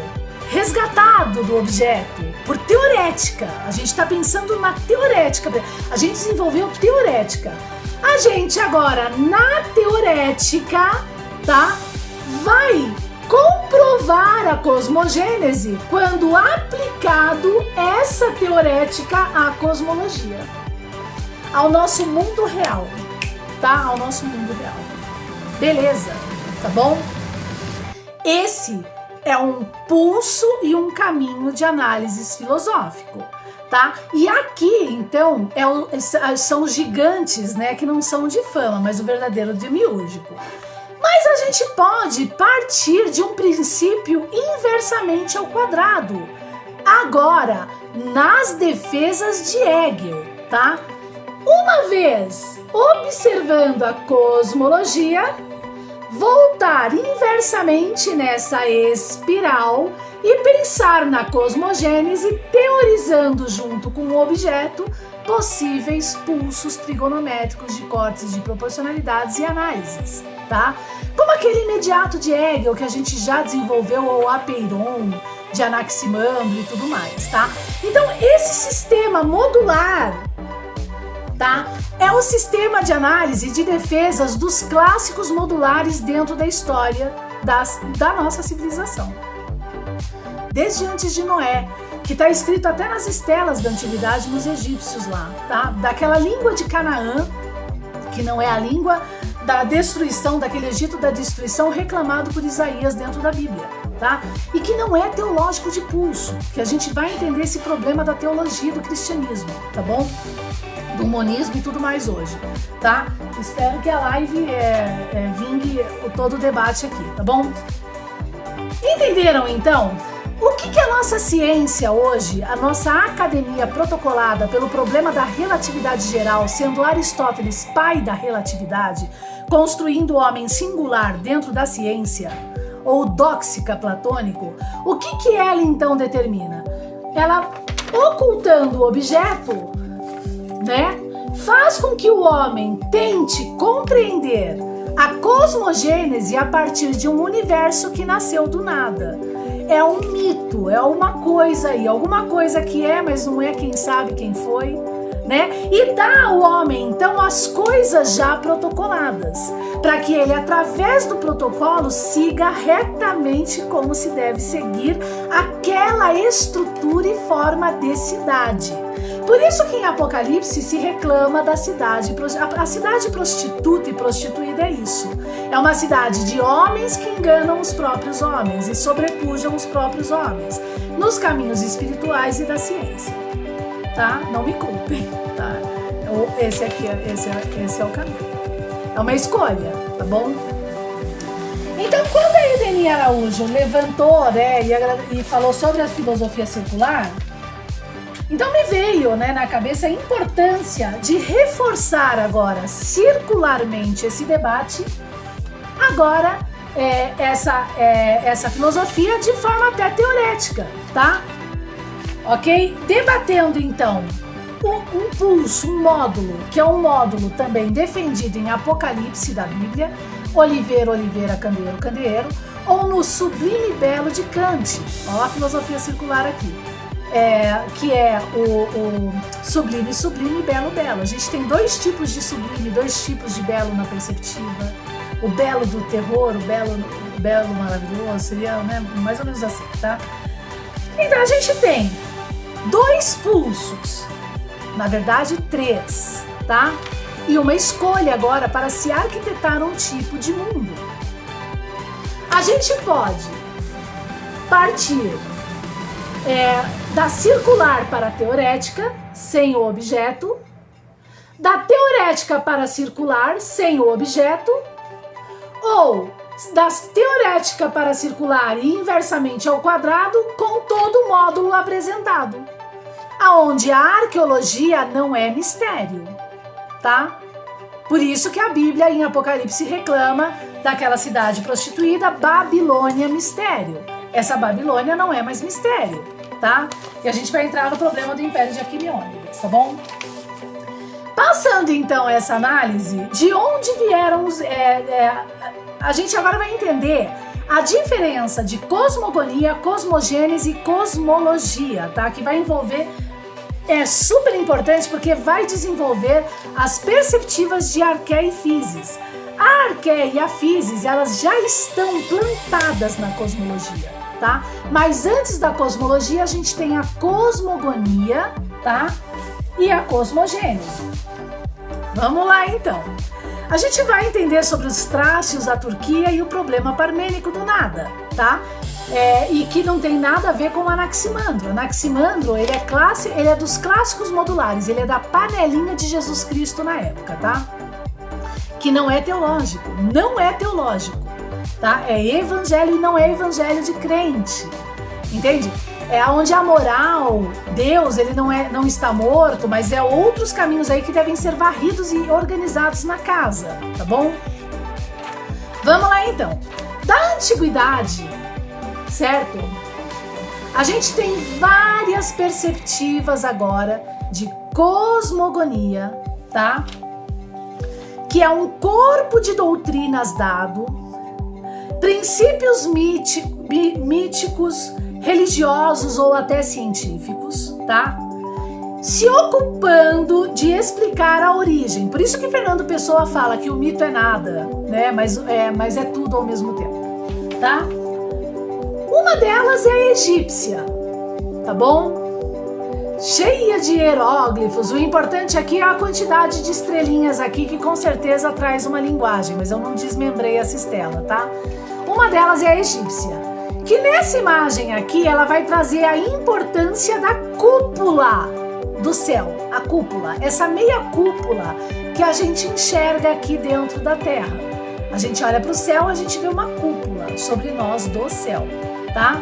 resgatado do objeto por teorética, a gente está pensando na teorética, a gente desenvolveu teorética. A gente agora, na teorética, tá? Vai comprovar a cosmogênese quando aplicado essa teorética à cosmologia, ao nosso mundo real, tá? Ao nosso mundo real. Beleza, tá bom? Esse é um pulso e um caminho de análise filosófico, tá? E aqui, então, são os gigantes, né? Que não são de fama, mas o verdadeiro demiúrgico. Mas a gente pode partir de um princípio inversamente ao quadrado. Agora, nas defesas de Hegel, tá? Uma vez observando a cosmologia, voltar inversamente nessa espiral e pensar na cosmogênese, teorizando junto com o objeto possíveis pulsos trigonométricos de cortes de proporcionalidades e análises, tá? Como aquele imediato de Hegel que a gente já desenvolveu, ou Apeiron, de Anaximandro e tudo mais, tá? Então, esse sistema modular, tá? É o sistema de análise de defesas dos clássicos modulares dentro da história da nossa civilização. Desde antes de Noé, que está escrito até nas estelas da antiguidade nos egípcios lá, tá? Daquela língua de Canaã, que não é a língua da destruição, daquele Egito da destruição reclamado por Isaías dentro da Bíblia, tá? E que não é teológico de pulso, que a gente vai entender esse problema da teologia do cristianismo, tá bom? Do monismo e tudo mais hoje, tá? Espero que a live vingue todo o debate aqui, tá bom? Entenderam, então? O que a nossa ciência hoje, a nossa academia protocolada pelo problema da relatividade geral, sendo Aristóteles pai da relatividade, construindo o homem singular dentro da ciência, ou dóxica platônico, o que ela então determina? Ela, ocultando o objeto, né, faz com que o homem tente compreender a cosmogênese a partir de um universo que nasceu do nada. é um mito, é uma coisa aí, alguma coisa que é, mas não é, quem sabe quem foi, né? E dá ao homem, então, as coisas já protocoladas, para que ele, através do protocolo, siga retamente como se deve seguir aquela estrutura e forma de cidade. Por isso que em Apocalipse se reclama da cidade. A cidade prostituta e prostituída é isso. É uma cidade de homens que enganam os próprios homens e sobrepujam os próprios homens nos caminhos espirituais e da ciência. Tá? Não me culpem, tá? Esse é o caminho. É uma escolha, tá bom? Então, quando a Edeni Araújo levantou, né, e falou sobre a filosofia circular, então me veio, né, na cabeça a importância de reforçar agora circularmente esse debate, agora essa filosofia de forma até teorética, tá? Ok? Debatendo então um pulso, um módulo, que é um módulo também defendido em Apocalipse da Bíblia, Oliveira, Candeeiro, Candeeiro, ou no Sublime Belo de Kant, ó a filosofia circular aqui. Que é o sublime, sublime e belo, belo. A gente tem dois tipos de sublime, dois tipos de belo na perceptiva. O belo do terror, o belo maravilhoso, seria, né, mais ou menos assim, tá? Então a gente tem dois pulsos, na verdade 3, tá? E uma escolha agora para se arquitetar um tipo de mundo. A gente pode partir da circular para a teorética, sem o objeto, da teorética para a circular, sem o objeto, ou da teorética para a circular e inversamente ao quadrado, com todo o módulo apresentado, aonde a arqueologia não é mistério, tá? Por isso que a Bíblia em Apocalipse reclama daquela cidade prostituída, Babilônia, mistério. Essa Babilônia não é mais mistério, tá? E a gente vai entrar no problema do Império de Aquilônidas, tá bom? Passando então essa análise, de onde vieram a gente agora vai entender a diferença de cosmogonia, cosmogênese e cosmologia, tá? Que vai envolver, é super importante porque vai desenvolver as perceptivas de arqué e physis. A arqué e a physis, elas já estão plantadas na cosmologia, tá? Mas antes da cosmologia, a gente tem a cosmogonia, tá? E a cosmogênese. Vamos lá, então. A gente vai entender sobre os trácios, a Turquia e o problema parmênico do nada, tá? E que não tem nada a ver com o Anaximandro. O Anaximandro, ele é dos clássicos modulares, ele é da panelinha de Jesus Cristo na época, tá? Que não é teológico, tá? É evangelho e não é evangelho de crente, entende? É onde a moral, Deus, ele não está morto, mas é outros caminhos aí que devem ser varridos e organizados na casa, tá bom? Vamos lá então. Da antiguidade, certo? A gente tem várias perspectivas agora de cosmogonia, tá? Que é um corpo de doutrinas dado, princípios míticos, religiosos ou até científicos, tá? Se ocupando de explicar a origem. Por isso que Fernando Pessoa fala que o mito é nada, né? Mas é tudo ao mesmo tempo, tá? Uma delas é a egípcia, tá bom? Cheia de hieróglifos. O importante aqui é a quantidade de estrelinhas aqui, que com certeza traz uma linguagem, mas eu não desmembrei essa estela, tá? Uma delas é a egípcia, que nessa imagem aqui ela vai trazer a importância da cúpula do céu, a cúpula, essa meia cúpula que a gente enxerga aqui dentro da Terra. A gente olha para o céu, a gente vê uma cúpula sobre nós do céu, tá?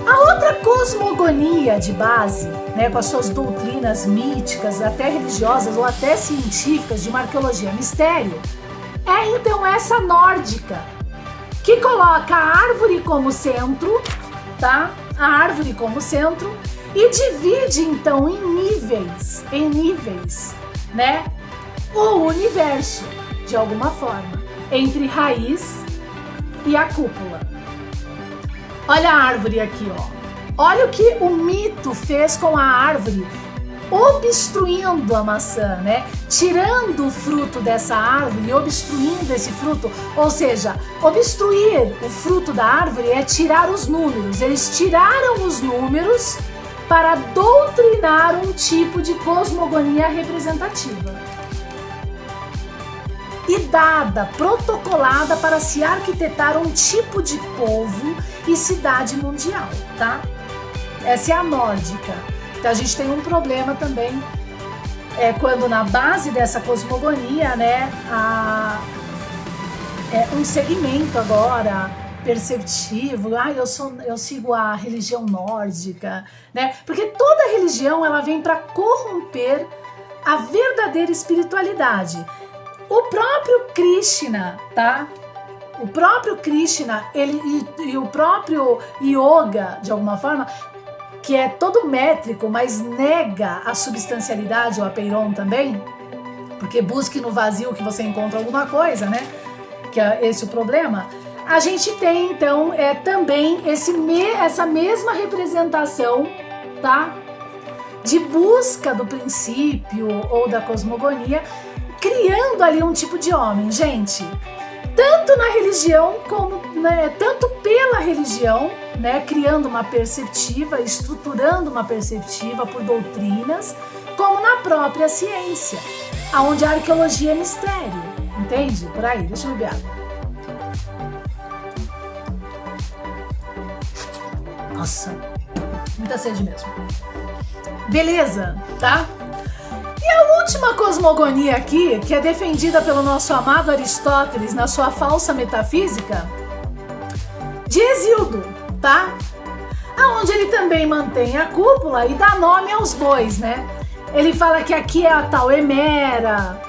A outra cosmogonia de base, né, com as suas doutrinas míticas, até religiosas ou até científicas, de uma arqueologia mistério, é então essa nórdica, que coloca a árvore como centro, tá? A árvore como centro e divide então em níveis, né? O universo, de alguma forma, entre raiz e a cúpula. Olha a árvore aqui, ó. Olha o que o mito fez com a árvore, obstruindo a maçã, né? Tirando o fruto dessa árvore e obstruindo esse fruto. Ou seja, obstruir o fruto da árvore é tirar os números. Eles tiraram os números para doutrinar um tipo de cosmogonia representativa. E dada, protocolada para se arquitetar um tipo de povo e cidade mundial, tá? Essa é a nórdica. Então a gente tem um problema também, quando na base dessa cosmogonia, né, um segmento agora perceptivo, eu sigo a religião nórdica, né? Porque toda religião ela vem para corromper a verdadeira espiritualidade. O próprio Krishna, tá? O próprio Krishna, e o próprio yoga, de alguma forma, que é todo métrico, mas nega a substancialidade, o apeiron também, porque busque no vazio que você encontra alguma coisa, né? Que é esse o problema. A gente tem, então, também essa mesma representação, tá? De busca do princípio ou da cosmogonia, criando ali um tipo de homem, gente. Tanto na religião, como, né, tanto pela religião, né, criando uma perceptiva, estruturando uma perceptiva por doutrinas, como na própria ciência, onde a arqueologia é mistério, entende? Por aí, deixa eu beber água. Nossa, muita sede mesmo. Beleza, tá? E a última cosmogonia aqui, que é defendida pelo nosso amado Aristóteles na sua falsa metafísica, de Hesíodo, tá? Aonde ele também mantém a cúpula e dá nome aos bois, né? Ele fala que aqui é a tal Hemera,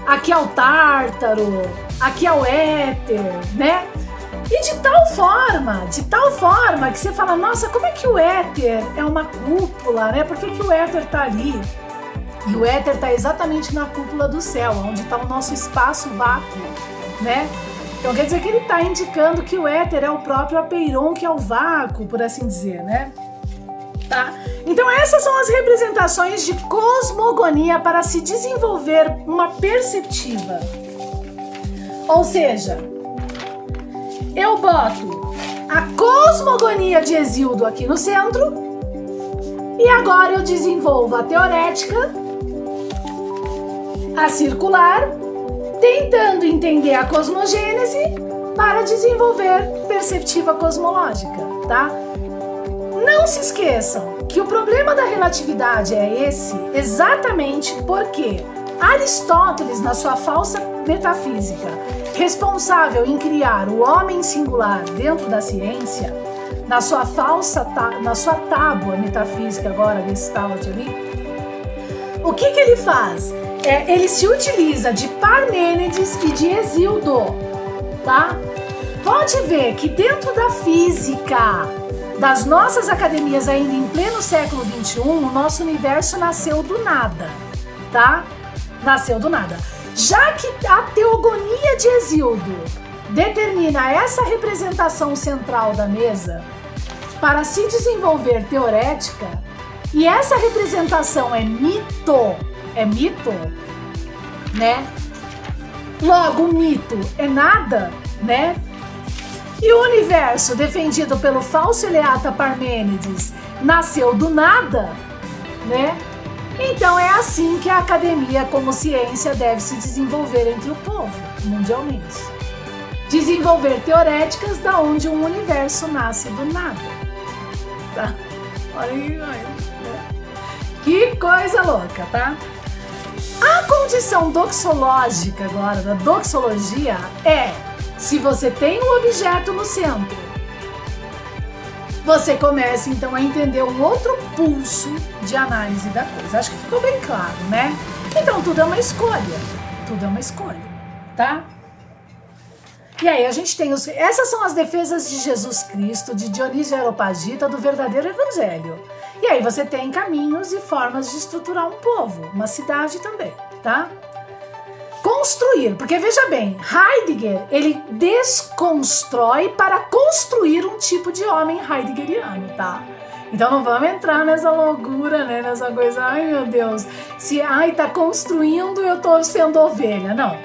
aqui é o Tártaro, aqui é o Éter, né? E de tal forma que você fala, nossa, como é que o éter é uma cúpula, né? Por que o éter tá ali? E o éter está exatamente na cúpula do céu, onde está o nosso espaço vácuo, né? Então quer dizer que ele está indicando que o éter é o próprio apeiron, que é o vácuo, por assim dizer, né? Tá? Então essas são as representações de cosmogonia para se desenvolver uma perceptiva. Ou seja, eu boto a cosmogonia de Hesíodo aqui no centro e agora eu desenvolvo a teorética, a circular, tentando entender a cosmogênese para desenvolver perceptiva cosmológica, tá? Não se esqueçam que o problema da relatividade é esse exatamente porque Aristóteles, na sua falsa metafísica, responsável em criar o homem singular dentro da ciência, na sua tábua metafísica agora, Gestalt ali, o que ele faz? Ele se utiliza de Parmênides e de Hesíodo, tá? Pode ver que dentro da física das nossas academias ainda em pleno século XXI, o nosso universo nasceu do nada, tá? Nasceu do nada. Já que a teogonia de Hesíodo determina essa representação central da mesa para se desenvolver teorética, e essa representação é mito, né? Logo, o mito é nada, né? E o universo defendido pelo falso eleata Parmênides nasceu do nada, né? Então é assim que a academia como ciência deve se desenvolver entre o povo, mundialmente. Desenvolver teoréticas da onde um universo nasce do nada. Tá? Olha aí, olha. Que coisa louca, tá? A condição doxológica agora, da doxologia, é se você tem um objeto no centro, você começa então a entender um outro pulso de análise da coisa. Acho que ficou bem claro, né? Então tudo é uma escolha. Tudo é uma escolha, tá? E aí a gente tem essas são as defesas de Jesus Cristo, de Dionísio Areopagita, do verdadeiro evangelho. E aí você tem caminhos e formas de estruturar um povo, uma cidade também, tá? construir, porque veja bem, Heidegger, ele desconstrói para construir um tipo de homem heideggeriano, tá? Então não vamos entrar nessa loucura, né, nessa coisa, ai meu Deus, se tá construindo, eu tô sendo ovelha, não,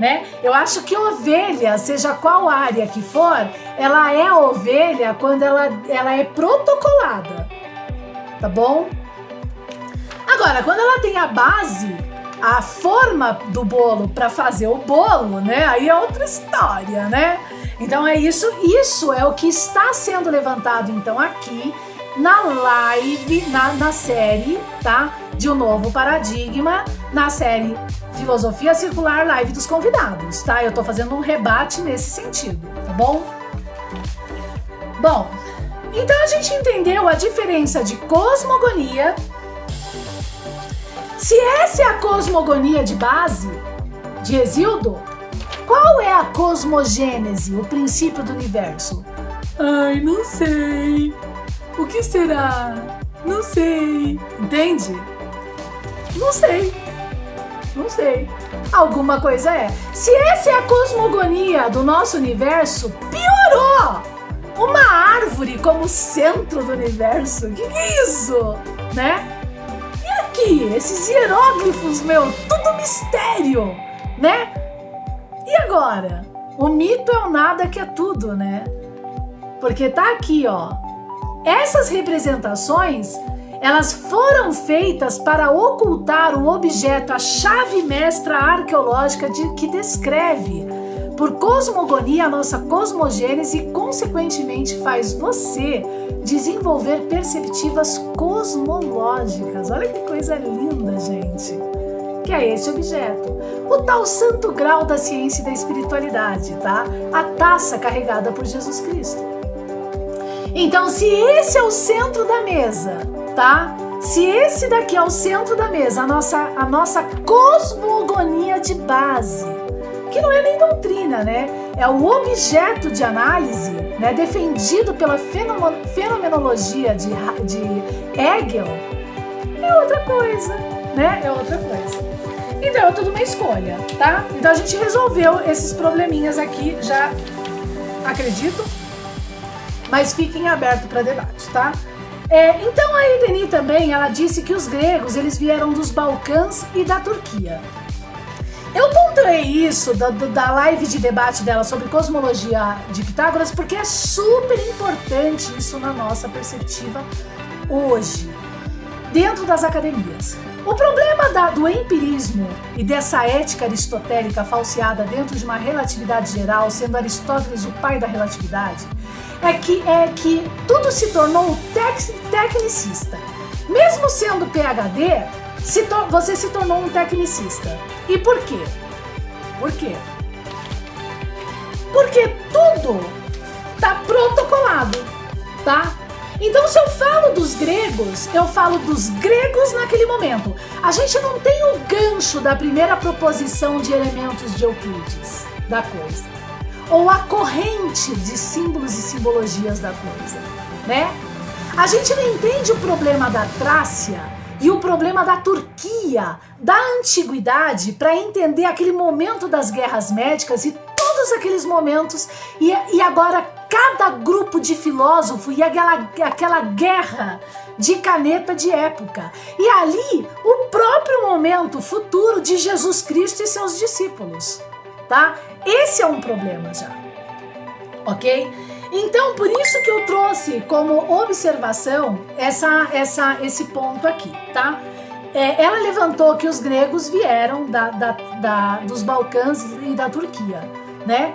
né? Eu acho que ovelha, seja qual área que for, ela é ovelha quando ela é protocolada, tá bom? Agora, quando ela tem a base, a forma do bolo para fazer o bolo, né? Aí é outra história, né? Então é isso é o que está sendo levantado então aqui na live, na série, tá? De um novo paradigma, na série Filosofia Circular Live dos Convidados, tá? Eu tô fazendo um rebate nesse sentido, tá bom? Bom, então a gente entendeu a diferença de cosmogonia. Se essa é a cosmogonia de base de Hesíodo, qual é a cosmogênese, o princípio do universo? Ai, não sei. O que será? Não sei. Entende? Não sei. Não sei. Alguma coisa é. Se essa é a cosmogonia do nosso universo, piorou! Uma árvore como centro do universo. Que é isso? Né? Aqui, esses hieróglifos, meu, tudo mistério, né? E agora? O mito é o nada que é tudo, né? Porque tá aqui, ó. Essas representações, elas foram feitas para ocultar o objeto, a chave mestra arqueológica que descreve, por cosmogonia, a nossa cosmogênese e, consequentemente, faz você desenvolver perspectivas cosmológicas. Olha que coisa linda, gente. Que é esse objeto. O tal santo grau da ciência e da espiritualidade, tá? A taça carregada por Jesus Cristo. Então, se esse é o centro da mesa, tá? Se esse daqui é o centro da mesa, a nossa cosmogonia de base, que não é nem doutrina, né? É o objeto de análise, né? Defendido pela fenomenologia de Hegel, é outra coisa, né? É outra coisa. Então é tudo uma escolha, tá? Então a gente resolveu esses probleminhas aqui, já acredito, mas fiquem abertos para debate, tá? Então a Edeni também, ela disse que os gregos, eles vieram dos Balcãs e da Turquia. Eu pontuei isso da live de debate dela sobre cosmologia de Pitágoras porque é super importante isso na nossa perspectiva hoje, dentro das academias. O problema do empirismo e dessa ética aristotélica falseada dentro de uma relatividade geral, sendo Aristóteles o pai da relatividade, é que tudo se tornou tecnicista. Mesmo sendo PhD, você se tornou um tecnicista. E por quê? Por quê? Porque tudo tá protocolado, tá? Então, se eu falo dos gregos, eu falo dos gregos naquele momento. A gente não tem o gancho da primeira proposição de elementos de Euclides da coisa, ou a corrente de símbolos e simbologias da coisa, né? A gente não entende o problema da Trácia e o problema da Turquia, da antiguidade, para entender aquele momento das guerras médicas e todos aqueles momentos, e agora cada grupo de filósofo e aquela guerra de caneta de época. E ali, o próprio momento futuro de Jesus Cristo e seus discípulos, tá? Esse é um problema já, ok? Então, por isso que eu trouxe como observação esse ponto aqui, tá? Ela levantou que os gregos vieram dos Balcãs e da Turquia, né?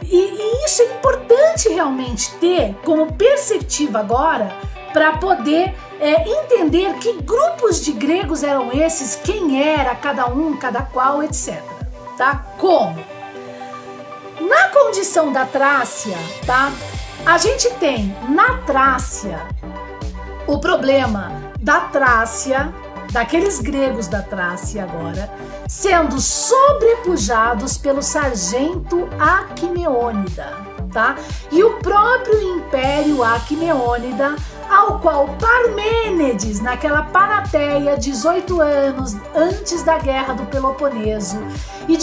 E isso é importante realmente ter como perspectiva agora para poder entender que grupos de gregos eram esses, quem era cada um, cada qual, etc. Tá? Como? Na condição da Trácia, tá? A gente tem na Trácia o problema da Trácia, daqueles gregos da Trácia agora, sendo sobrepujados pelo sargento Aquimeônida. tá? E o próprio Império Aquimêonida, ao qual Parmênides, naquela Panateia, 18 anos antes da Guerra do Peloponeso, e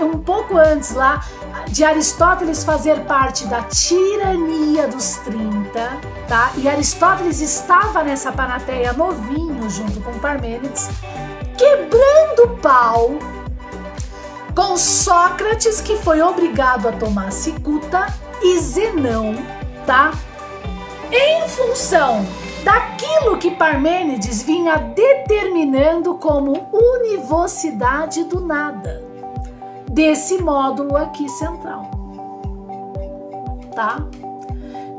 um pouco antes lá de Aristóteles fazer parte da tirania dos 30, tá? E Aristóteles estava nessa Panateia novinho junto com Parmênides, quebrando pau com Sócrates, que foi obrigado a tomar cicuta, e Zenão, tá? Em função daquilo que Parmênides vinha determinando como univocidade do nada, desse módulo aqui central, tá?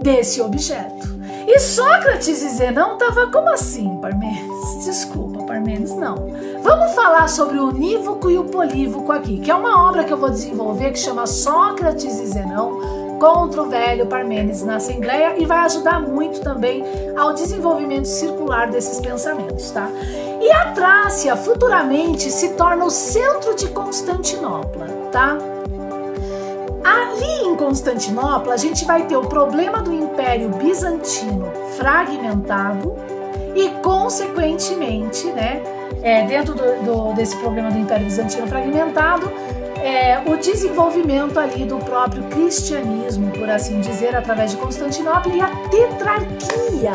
Desse objeto. E Sócrates e Zenão estavam como assim, Parmênides? Desculpa, Parmênides, não. Vamos falar sobre o unívoco e o polívoco aqui, que é uma obra que eu vou desenvolver que chama Sócrates e Zenão contra o velho Parmênides na Assembleia, e vai ajudar muito também ao desenvolvimento circular desses pensamentos, tá? E a Trácia futuramente se torna o centro de Constantinopla, tá? Ali em Constantinopla a gente vai ter o problema do Império Bizantino fragmentado e, consequentemente, né, dentro desse problema do Império Bizantino fragmentado, o desenvolvimento ali do próprio cristianismo, por assim dizer, através de Constantinopla, e a tetrarquia,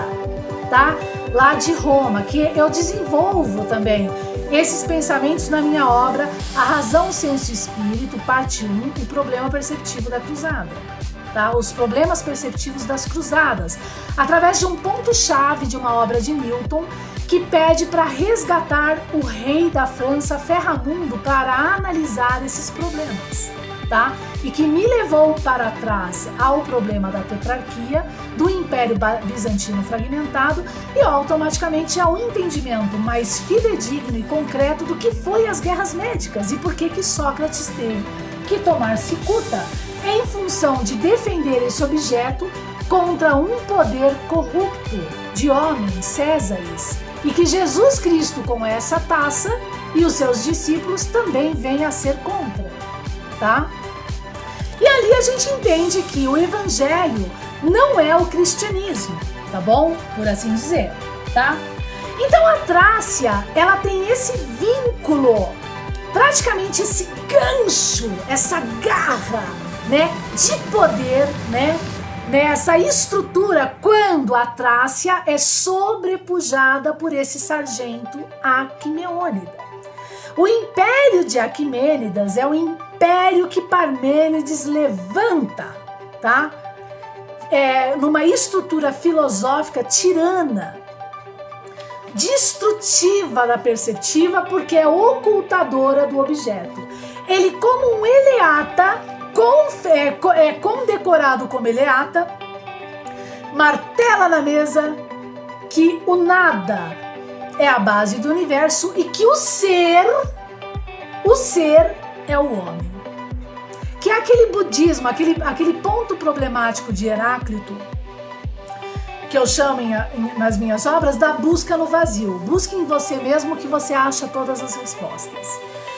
tá? Lá de Roma, que eu desenvolvo também esses pensamentos na minha obra A Razão, Senso e Espírito, parte 1, o problema perceptivo da cruzada, tá? Os problemas perceptivos das cruzadas, através de um ponto-chave de uma obra de Newton, que pede para resgatar o rei da França, Ferramundo, para analisar esses problemas, tá? E que me levou para trás ao problema da tetrarquia, do Império Bizantino fragmentado, e automaticamente ao entendimento mais fidedigno e concreto do que foi as guerras médicas e por que Sócrates teve que tomar cicuta em função de defender esse objeto contra um poder corrupto de homens, Césares, e que Jesus Cristo, com essa taça, e os seus discípulos também vêm a ser contra, tá? E ali a gente entende que o evangelho não é o cristianismo, tá bom? Por assim dizer, tá? Então a Trácia, ela tem esse vínculo, praticamente esse gancho, essa garra, né, de poder, né, nessa estrutura, quando a Trácia é sobrepujada por esse sargento Aquimêonida. O Império de Aquimênidas é o império que Parmênides levanta, tá? Numa estrutura filosófica tirana, destrutiva da perceptiva, porque é ocultadora do objeto. Ele, como um eleata, condecorado como eleata, martela na mesa que o nada é a base do universo e que o ser é o homem. Que é aquele budismo, aquele ponto problemático de Heráclito, que eu chamo nas minhas obras da busca no vazio. Busque em você mesmo que você acha todas as respostas.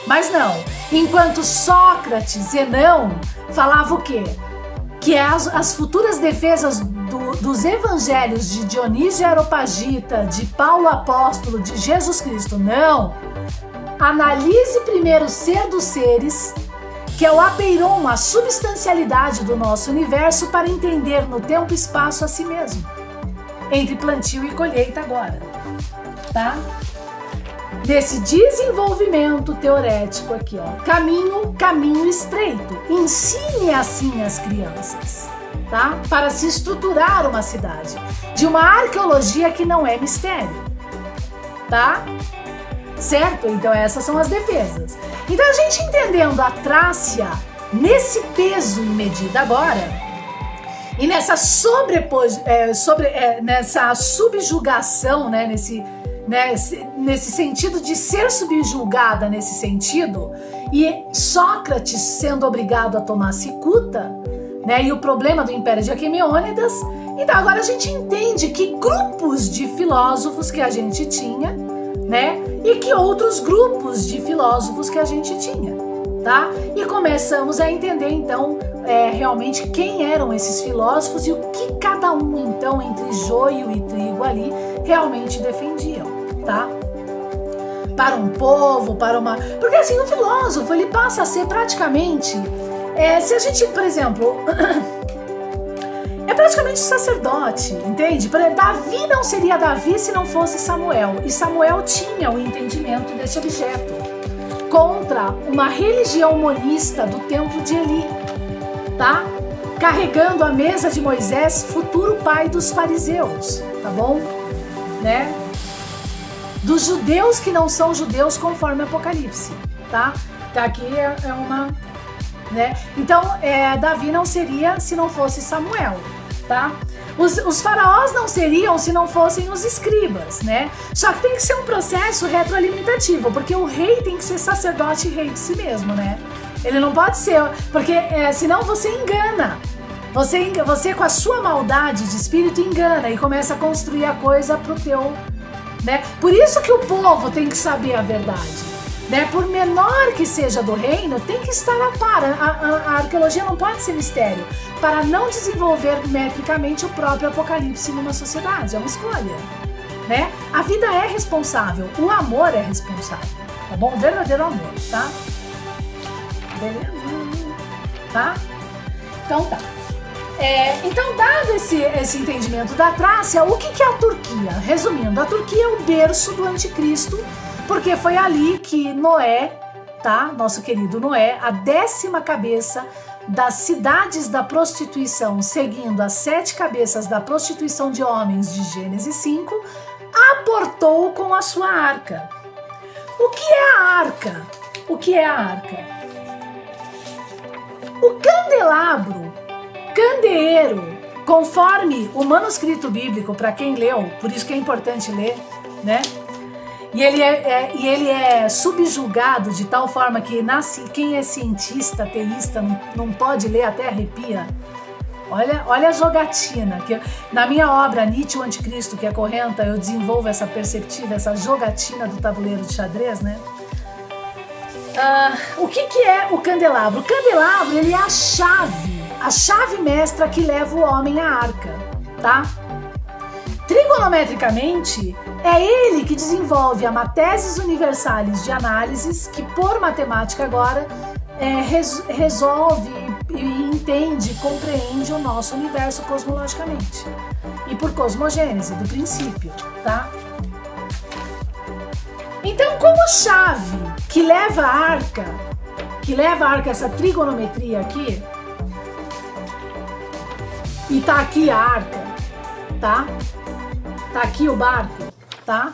Mas não, enquanto Sócrates, Zenão, falava o quê? Que as futuras defesas dos evangelhos de Dionísio Areopagita, de Paulo Apóstolo, de Jesus Cristo, não. Analise primeiro o ser dos seres, que é o apeiron, a substancialidade do nosso universo, para entender no tempo e espaço a si mesmo. Entre plantio e colheita agora, tá? Desse desenvolvimento teorético aqui, ó. Caminho estreito. Ensine assim as crianças, tá? Para se estruturar uma cidade. De uma arqueologia que não é mistério, tá? Certo? Então essas são as defesas. Então a gente entendendo a Trácia nesse peso e medida agora, e nessa nessa subjugação, né? Nesse sentido de ser subjugada nesse sentido, e Sócrates sendo obrigado a tomar cicuta, né, e o problema do Império de Aquimêonidas. Então agora a gente entende que grupos de filósofos que a gente tinha, né, e que outros grupos de filósofos que a gente tinha, tá? E começamos a entender então realmente quem eram esses filósofos e o que cada um, então, entre joio e trigo ali, realmente defendiam, tá? Para um povo, para uma... Porque assim, o filósofo, ele passa a ser praticamente... se a gente, por exemplo... é praticamente sacerdote, entende? Davi não seria Davi se não fosse Samuel. E Samuel tinha o entendimento desse objeto contra uma religião monista do templo de Eli, tá? Carregando a mesa de Moisés, futuro pai dos fariseus, tá bom? Né? Dos judeus que não são judeus conforme Apocalipse, tá? Tá aqui é uma... né? Então, Davi não seria se não fosse Samuel, tá? Os faraós não seriam se não fossem os escribas, né? Só que tem que ser um processo retroalimentativo, porque o rei tem que ser sacerdote e rei de si mesmo, né? Ele não pode ser, porque senão você engana. Você com a sua maldade de espírito engana e começa a construir a coisa pro teu, né? Por isso que o povo tem que saber a verdade. Né? Por menor que seja do reino, tem que estar a par. A arqueologia não pode ser mistério, para não desenvolver metricamente o próprio Apocalipse numa sociedade. É uma escolha, né? A vida é responsável, o amor é responsável, tá bom? O verdadeiro amor, tá? Beleza? Tá? Então tá. Então, dado esse entendimento da Trácia, o que é a Turquia? Resumindo, a Turquia é o berço do anticristo, porque foi ali que Noé, tá? Nosso querido Noé, a 10ª cabeça das cidades da prostituição, seguindo as 7 cabeças da prostituição de homens de Gênesis 5, aportou com a sua arca. O que é a arca? O que é a arca? O candelabro, candeeiro, conforme o manuscrito bíblico, para quem leu, por isso que é importante ler, né? E ele é subjugado de tal forma que quem é cientista, teísta, não pode ler, até arrepia. Olha a jogatina. Na minha obra, Nietzsche, o Anticristo, que é correnta, eu desenvolvo essa perspectiva, essa jogatina do tabuleiro de xadrez, né? O que é o candelabro? O candelabro, ele é a chave mestra que leva o homem à arca, tá? Trigonometricamente, é ele que desenvolve a Mathesis Universalis de análises, que por matemática agora resolve e entende, compreende o nosso universo cosmologicamente. E por cosmogênese, do princípio, tá? Então, como chave que leva a arca, essa trigonometria aqui, e tá aqui a arca, tá? Tá aqui o barco, tá?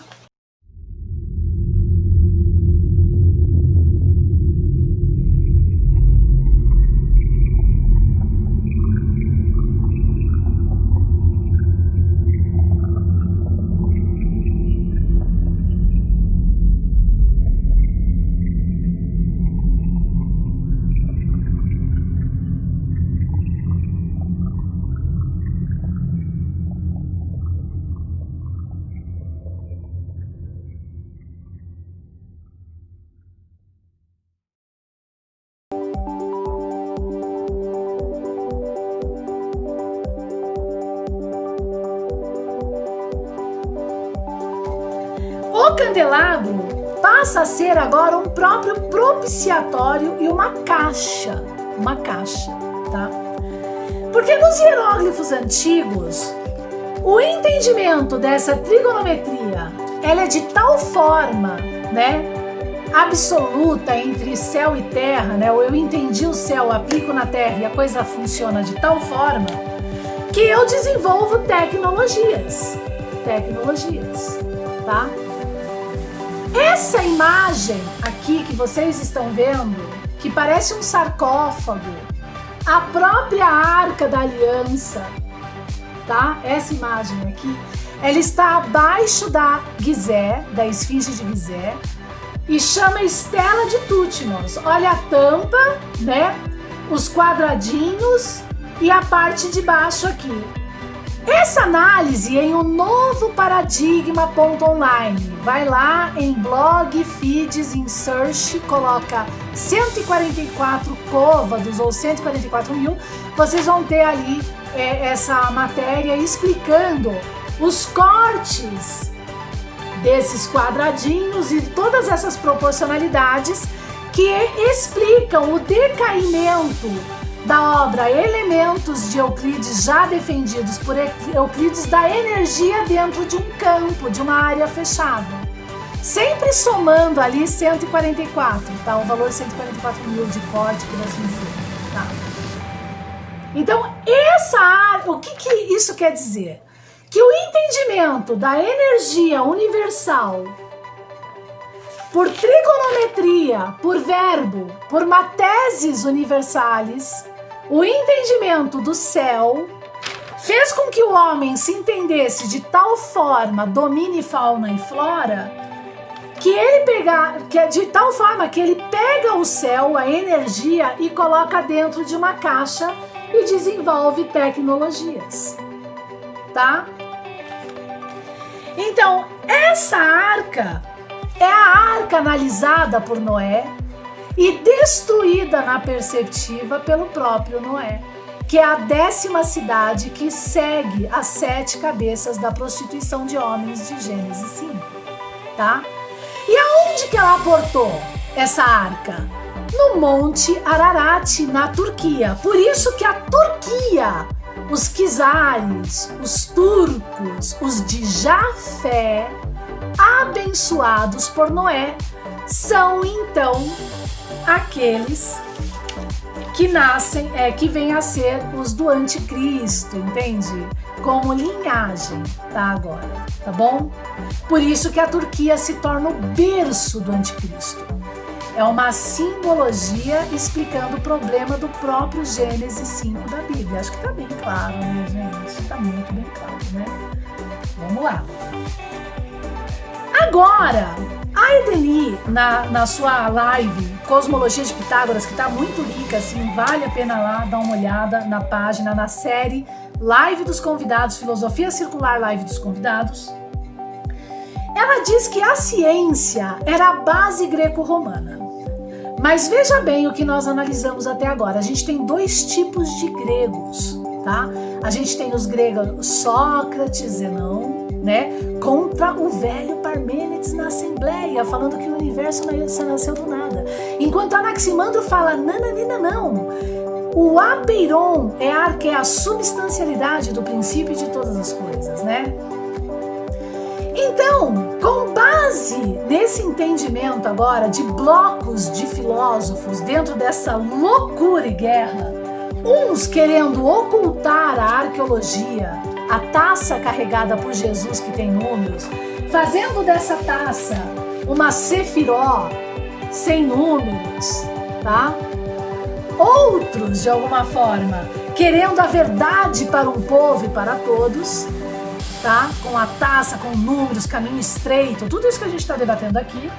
O candelabro passa a ser agora um próprio propiciatório e uma caixa, tá? Porque nos hieróglifos antigos, o entendimento dessa trigonometria, ela é de tal forma, né, absoluta entre céu e terra, né? Eu entendi o céu, aplico na terra e a coisa funciona de tal forma que eu desenvolvo tecnologias, tá? Essa imagem aqui que vocês estão vendo, que parece um sarcófago, a própria Arca da Aliança, tá? Essa imagem aqui, ela está abaixo da Gizé, da Esfinge de Gizé, e chama Estela de Tútimos. Olha a tampa, né? Os quadradinhos e a parte de baixo aqui. Essa análise em um novo paradigma.online. Vai lá em blog, feeds, em search, coloca 144 côvados ou 144 mil. Vocês vão ter ali essa matéria explicando os cortes desses quadradinhos e todas essas proporcionalidades que explicam o decaimento da obra Elementos de Euclides, já defendidos por Euclides, da energia dentro de um campo, de uma área fechada. Sempre somando ali 144, tá? O valor 144 mil de corte, por assim dizer, tá? Então, essa área, o que isso quer dizer? Que o entendimento da energia universal por trigonometria, por verbo, por matésis universales, o entendimento do céu fez com que o homem se entendesse de tal forma, domine fauna e flora, de tal forma que ele pega o céu, a energia, e coloca dentro de uma caixa e desenvolve tecnologias, tá? Então, essa arca é a arca analisada por Noé e destruída na perceptiva pelo próprio Noé, que é a 10ª cidade que segue as 7 cabeças da prostituição de homens de Gênesis 5, tá? E aonde que ela aportou essa arca? No Monte Ararat, na Turquia. Por isso que a Turquia, os Quizares, os turcos, os de Jafé, abençoados por Noé, são então aqueles que nascem, que vêm a ser os do anticristo, entende? Como linhagem, tá? Agora, tá bom? Por isso que a Turquia se torna o berço do anticristo. É uma simbologia explicando o problema do próprio Gênesis 5 da Bíblia. Acho que tá bem claro, né, gente? Tá muito bem claro, né? Vamos lá. Agora, a Edeli, na sua live Cosmologia de Pitágoras, que tá muito rica, assim, vale a pena lá dar uma olhada na página, na série Live dos Convidados, Filosofia Circular Live dos Convidados. Ela diz que a ciência era a base greco-romana. Mas veja bem o que nós analisamos até agora. A gente tem 2 tipos de gregos, tá? A gente tem os gregos Sócrates, Zenão, né? Contra o velho Parmênides na Assembleia, falando que o universo nasceu do nada. Enquanto Anaximandro fala, nananina não. O apeiron é a substancialidade do princípio de todas as coisas, né? Então, com base nesse entendimento agora de blocos de filósofos dentro dessa loucura e guerra, uns querendo ocultar a arqueologia, a taça carregada por Jesus que tem números, fazendo dessa taça uma sefiró sem números, tá? Outros, de alguma forma, querendo a verdade para um povo e para todos, tá? Com a taça, com números, caminho estreito, tudo isso que a gente está debatendo aqui,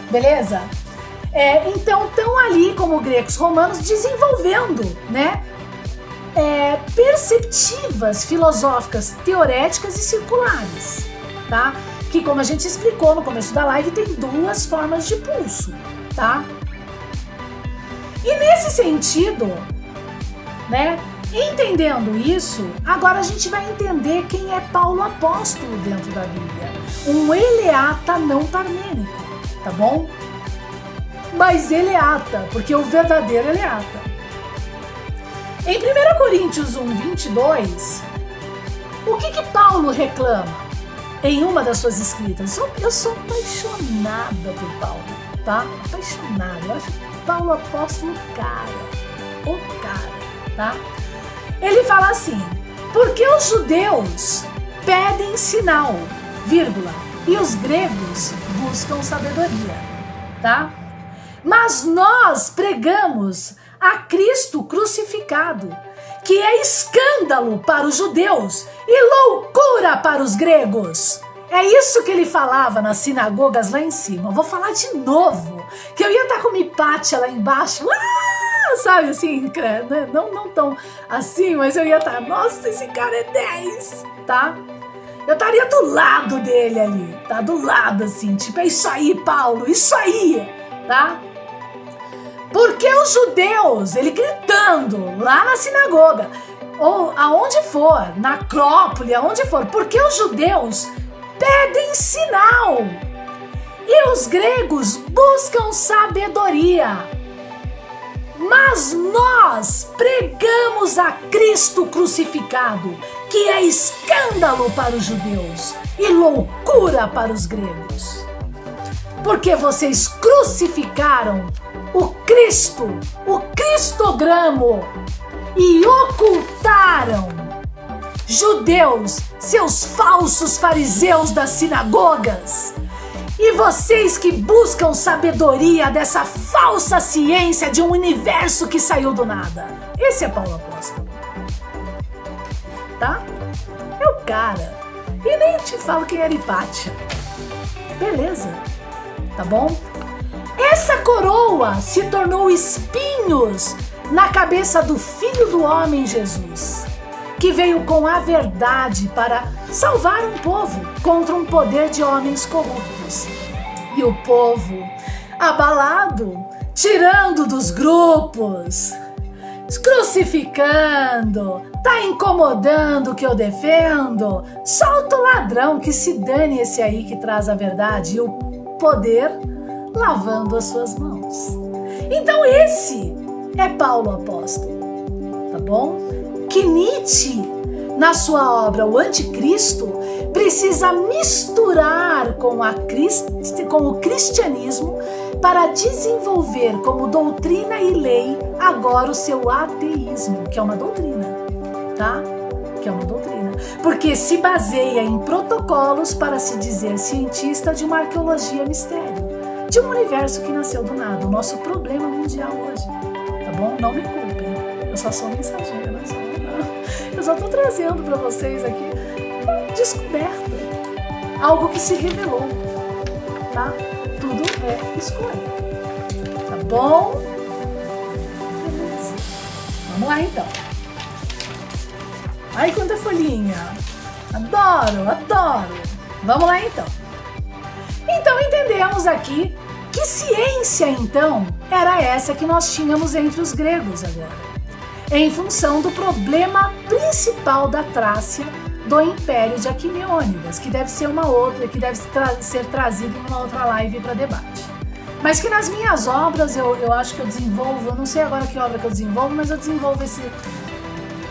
beleza? Então, estão ali como gregos romanos desenvolvendo, né? Perceptivas filosóficas, teoréticas e circulares, tá? Que, como a gente explicou no começo da live, tem 2 formas de pulso, tá? E nesse sentido, né? Entendendo isso, agora a gente vai entender quem é Paulo Apóstolo dentro da Bíblia. Um eleata não parmênico, tá bom? Mas eleata, porque o verdadeiro eleata. Em 1 Coríntios 1, 22, o que Paulo reclama em uma das suas escritas? Eu sou apaixonada por Paulo, tá? Apaixonada. Eu acho Paulo Apóstolo o cara, tá? Ele fala assim, porque os judeus pedem sinal, vírgula, e os gregos buscam sabedoria, tá? Mas nós pregamos a Cristo crucificado, que é escândalo para os judeus e loucura para os gregos. É isso que ele falava nas sinagogas lá em cima. Eu vou falar de novo, que eu ia estar com uma Hipátia lá embaixo, sabe assim, não tão assim, mas eu ia estar, nossa, esse cara é 10, tá? Eu estaria do lado dele ali, tá? Do lado, assim, tipo, é isso aí, Paulo, isso aí, tá? Porque os judeus, ele gritando lá na sinagoga, ou aonde for, na Acrópole, aonde for, porque os judeus pedem sinal e os gregos buscam sabedoria. Mas nós pregamos a Cristo crucificado, que é escândalo para os judeus e loucura para os gregos. Porque vocês crucificaram o Cristo, o cristogramo, e ocultaram. Judeus, seus falsos fariseus das sinagogas, e vocês que buscam sabedoria dessa falsa ciência de um universo que saiu do nada. Esse é Paulo Apóstolo, tá? É o cara. E nem te falo quem era Hipátia. Beleza, tá bom? Essa coroa se tornou espinhos na cabeça do Filho do Homem Jesus, que veio com a verdade para salvar um povo contra um poder de homens corruptos. E o povo, abalado, tirando dos grupos, crucificando, tá incomodando o que eu defendo, solta o ladrão, que se dane esse aí que traz a verdade e o poder lavando as suas mãos. Então esse é Paulo Apóstolo, tá bom? Que Nietzsche, na sua obra O Anticristo, precisa misturar com o cristianismo para desenvolver como doutrina e lei agora o seu ateísmo, que é uma doutrina, tá? Que é uma doutrina. Porque se baseia em protocolos para se dizer cientista de uma arqueologia mistério, de um universo que nasceu do nada, o nosso problema mundial hoje, tá bom? Não me culpem, eu só sou mensageira, não. Eu só tô trazendo para vocês aqui uma descoberta, algo que se revelou, tá? Tudo é escolha, tá bom? Beleza. Vamos lá então. Ai, quanta folhinha! Adoro! Vamos lá então. Então entendemos aqui que ciência então era essa que nós tínhamos entre os gregos agora, em função do problema principal da Trácia do Império de Aquimêonidas, que deve ser uma outra, que deve ser trazido em uma outra live para debate. Mas que nas minhas obras eu acho que eu desenvolvo, eu não sei agora que obra que eu desenvolvo, mas eu desenvolvo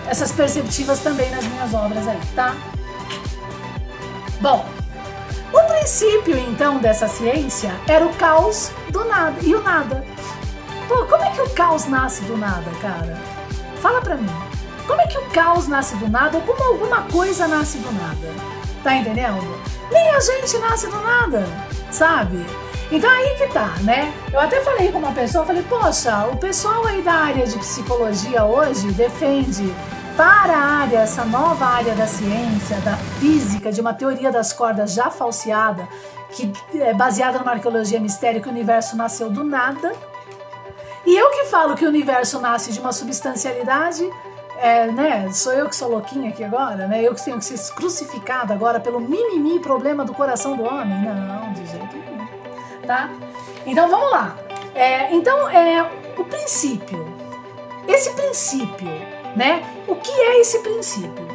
essas perceptivas também nas minhas obras aí, tá? Bom, o princípio então dessa ciência era o caos do nada, e o nada. Pô, como é que o caos nasce do nada, cara? Fala pra mim, como é que o caos nasce do nada ou como alguma coisa nasce do nada? Tá entendendo? Nem a gente nasce do nada, sabe? Então aí que tá, né? Eu até falei com uma pessoa, falei, poxa, o pessoal aí da área de psicologia hoje defende para a área, essa nova área da ciência, da física, de uma teoria das cordas já falseada, que é baseada numa arqueologia mistério, que o universo nasceu do nada. E eu que falo que o universo nasce de uma substancialidade, né? Sou eu que sou louquinha aqui agora, né? Eu que tenho que ser crucificada agora pelo mimimi problema do coração do homem? Não, de jeito nenhum, tá? Então vamos lá. O princípio. Esse princípio, né? O que é esse princípio?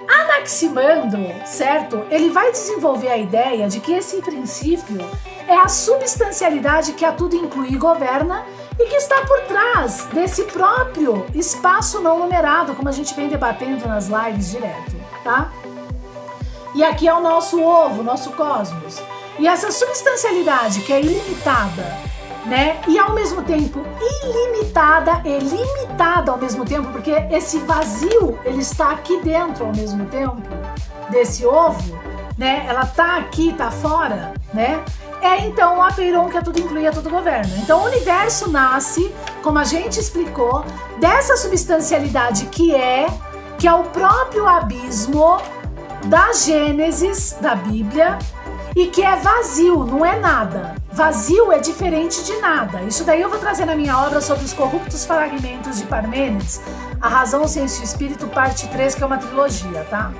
Anaximandro, certo? Ele vai desenvolver a ideia de que esse princípio é a substancialidade que a tudo inclui e governa, e que está por trás desse próprio espaço não numerado, como a gente vem debatendo nas lives direto, tá? E aqui é o nosso ovo, nosso cosmos. E essa substancialidade que é ilimitada, né? E ao mesmo tempo ilimitada e limitada ao mesmo tempo, porque esse vazio, ele está aqui dentro ao mesmo tempo desse ovo, né? Ela tá aqui, tá fora, né? É então o apeiron que é tudo inclui, é tudo governa. Então o universo nasce, como a gente explicou, dessa substancialidade que é o próprio abismo da Gênesis, da Bíblia, e que é vazio, não é nada. Vazio é diferente de nada. Isso daí eu vou trazer na minha obra sobre os corruptos fragmentos de Parmênides, A Razão, o Senso e o Espírito, parte 3, que é uma trilogia, tá?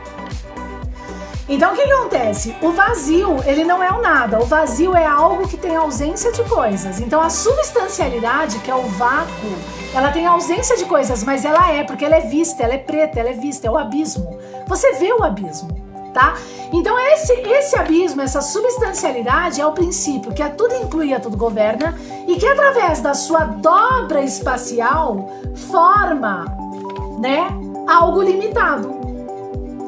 Então o que acontece? O vazio, ele não é o nada. O vazio é algo que tem ausência de coisas. Então a substancialidade, que é o vácuo, ela tem ausência de coisas, mas ela é, porque ela é vista, ela é preta, ela é vista, é o abismo. Você vê o abismo, tá? Então esse abismo, essa substancialidade é o princípio que a tudo inclui e a tudo governa e que através da sua dobra espacial forma, né, algo limitado.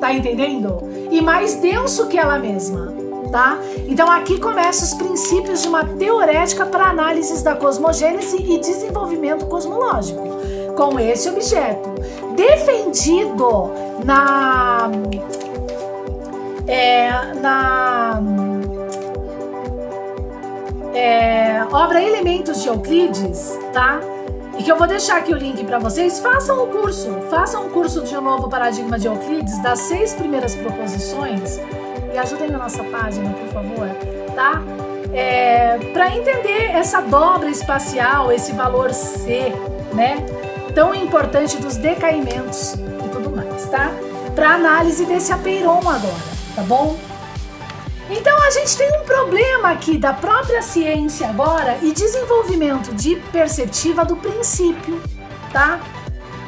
Tá entendendo? E mais denso que ela mesma, tá? Então aqui começam os princípios de uma teorética para análises da cosmogênese e desenvolvimento cosmológico, com esse objeto, defendido na obra Elementos de Euclides, tá? E que eu vou deixar aqui o link para vocês. Façam um curso de um novo paradigma de Euclides, das 6 primeiras proposições, e ajudem na nossa página, por favor, tá? Para entender essa dobra espacial, esse valor C, né? Tão importante dos decaimentos e tudo mais, tá? Para análise desse apeiron agora, tá bom? Então a gente tem um problema aqui da própria ciência agora e desenvolvimento de perceptiva do princípio, tá?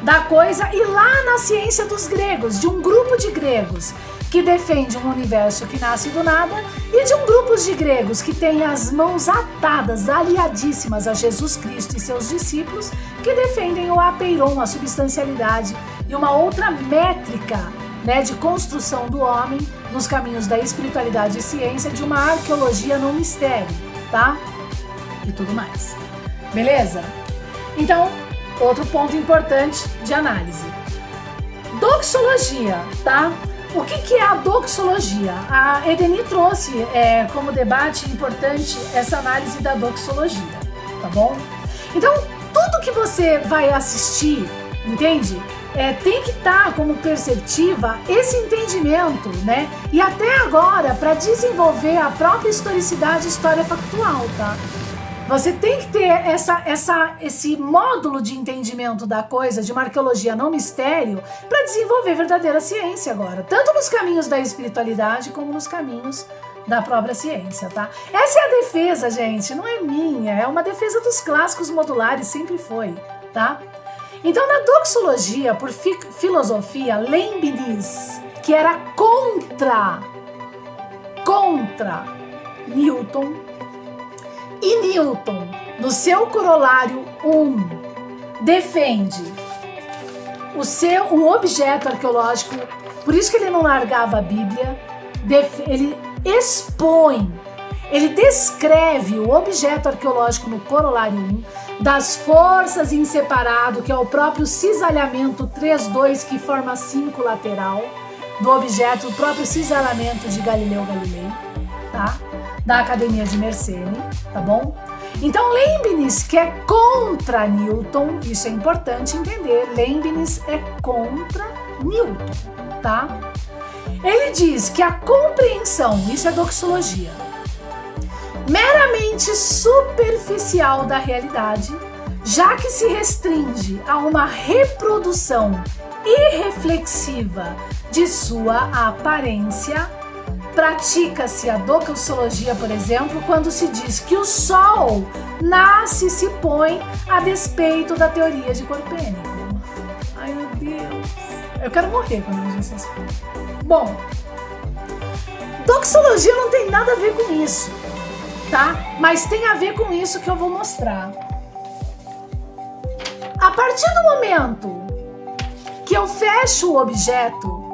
Da coisa, e lá na ciência dos gregos, de um grupo de gregos que defende um universo que nasce do nada e de um grupo de gregos que tem as mãos atadas, aliadíssimas a Jesus Cristo e seus discípulos, que defendem o apeiron, a substancialidade e uma outra métrica, né, de construção do homem nos caminhos da espiritualidade e ciência, de uma arqueologia no mistério, tá? E tudo mais. Beleza? Então, outro ponto importante de análise. Doxologia, tá? O que é a doxologia? A Edeni trouxe como debate importante essa análise da doxologia, tá bom? Então, tudo que você vai assistir, entende? Tem que estar como perceptiva esse entendimento, né? E até agora, para desenvolver a própria historicidade e história factual, tá? Você tem que ter esse módulo de entendimento da coisa, de uma arqueologia não mistério, para desenvolver verdadeira ciência agora. Tanto nos caminhos da espiritualidade, como nos caminhos da própria ciência, tá? Essa é a defesa, gente, não é minha. É uma defesa dos clássicos modulares, sempre foi, tá? Então, na doxologia, por filosofia, Leibniz, que era contra Newton, e Newton, no seu corolário 1, defende um objeto arqueológico, por isso que ele não largava a Bíblia, ele expõe, ele descreve o objeto arqueológico no corolário 1, das forças em separado, que é o próprio cisalhamento 3-2 que forma 5 lateral do objeto, o próprio cisalhamento de Galileu Galilei, tá? Da Academia de Mersenne, tá bom? Então Leibniz, que é contra Newton, isso é importante entender, Leibniz é contra Newton, tá? Ele diz que a compreensão, isso é doxologia, meramente superficial da realidade, já que se restringe a uma reprodução irreflexiva de sua aparência. Pratica-se a doxologia, por exemplo, quando se diz que o Sol nasce e se põe a despeito da teoria de Copérnico. Ai, meu Deus. Eu quero morrer quando eu digo essas coisas. Bom, doxologia não tem nada a ver com isso, tá? Mas tem a ver com isso que eu vou mostrar. A partir do momento que eu fecho o objeto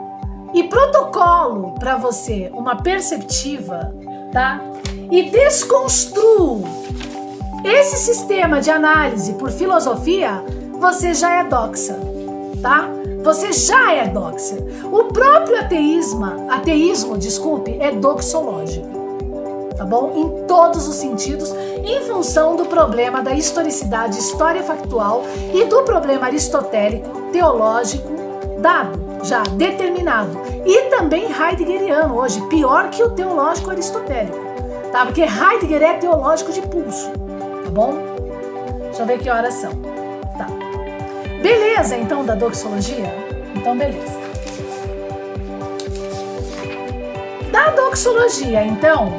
e protocolo para você uma perceptiva, tá? E desconstruo esse sistema de análise por filosofia, você já é doxa, tá? Você já é doxa. O próprio ateísmo, é doxológico, tá bom? Em todos os sentidos, em função do problema da historicidade, história factual e do problema aristotélico, teológico, dado, já determinado. E também heideggeriano hoje, pior que o teológico aristotélico, tá? Porque Heidegger é teológico de pulso, tá bom? Deixa eu ver que horas são. Tá. Beleza, então, da doxologia? Então, beleza. Da doxologia, então,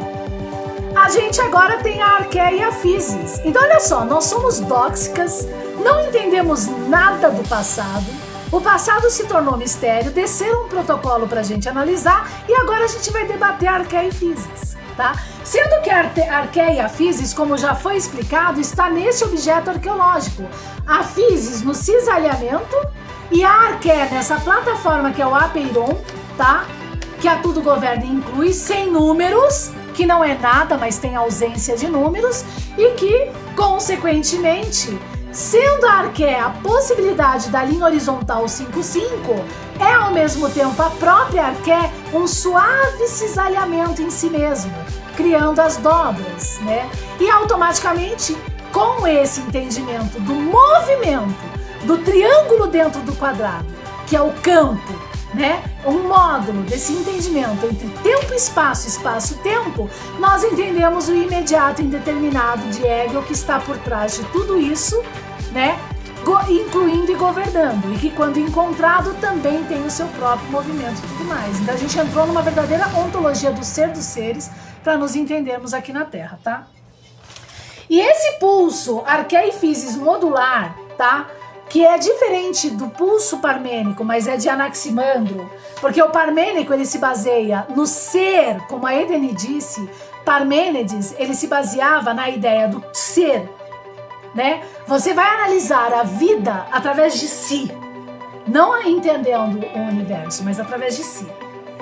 a gente agora tem a arqué e a physis. Então, olha só, nós somos dóxicas, não entendemos nada do passado, o passado se tornou mistério, desceram um protocolo para a gente analisar e agora a gente vai debater a arqué e physis, tá? Sendo que a arqué e a physis, como já foi explicado, está nesse objeto arqueológico. A physis no cisalhamento e a arqué nessa plataforma que é o apeiron, tá? Que a tudo governa e inclui, sem números, que não é nada, mas tem ausência de números, e que, consequentemente, sendo a arqué a possibilidade da linha horizontal 5-5, é ao mesmo tempo a própria arqué um suave cisalhamento em si mesmo, criando as dobras, né? E automaticamente, com esse entendimento do movimento do triângulo dentro do quadrado, que é o campo, né? Um módulo desse entendimento entre tempo e espaço, espaço e tempo, nós entendemos o imediato indeterminado de Hegel que está por trás de tudo isso, né? Incluindo e governando, e que quando encontrado também tem o seu próprio movimento e tudo mais. Então a gente entrou numa verdadeira ontologia do ser dos seres para nos entendermos aqui na Terra, tá? E esse pulso arqué e physis modular, tá? Que é diferente do pulso parmênico, mas é de Anaximandro, porque o parmênico ele se baseia no ser, como a Edene disse, Parmênides ele se baseava na ideia do ser, né? Você vai analisar a vida através de si, não entendendo o universo, mas através de si,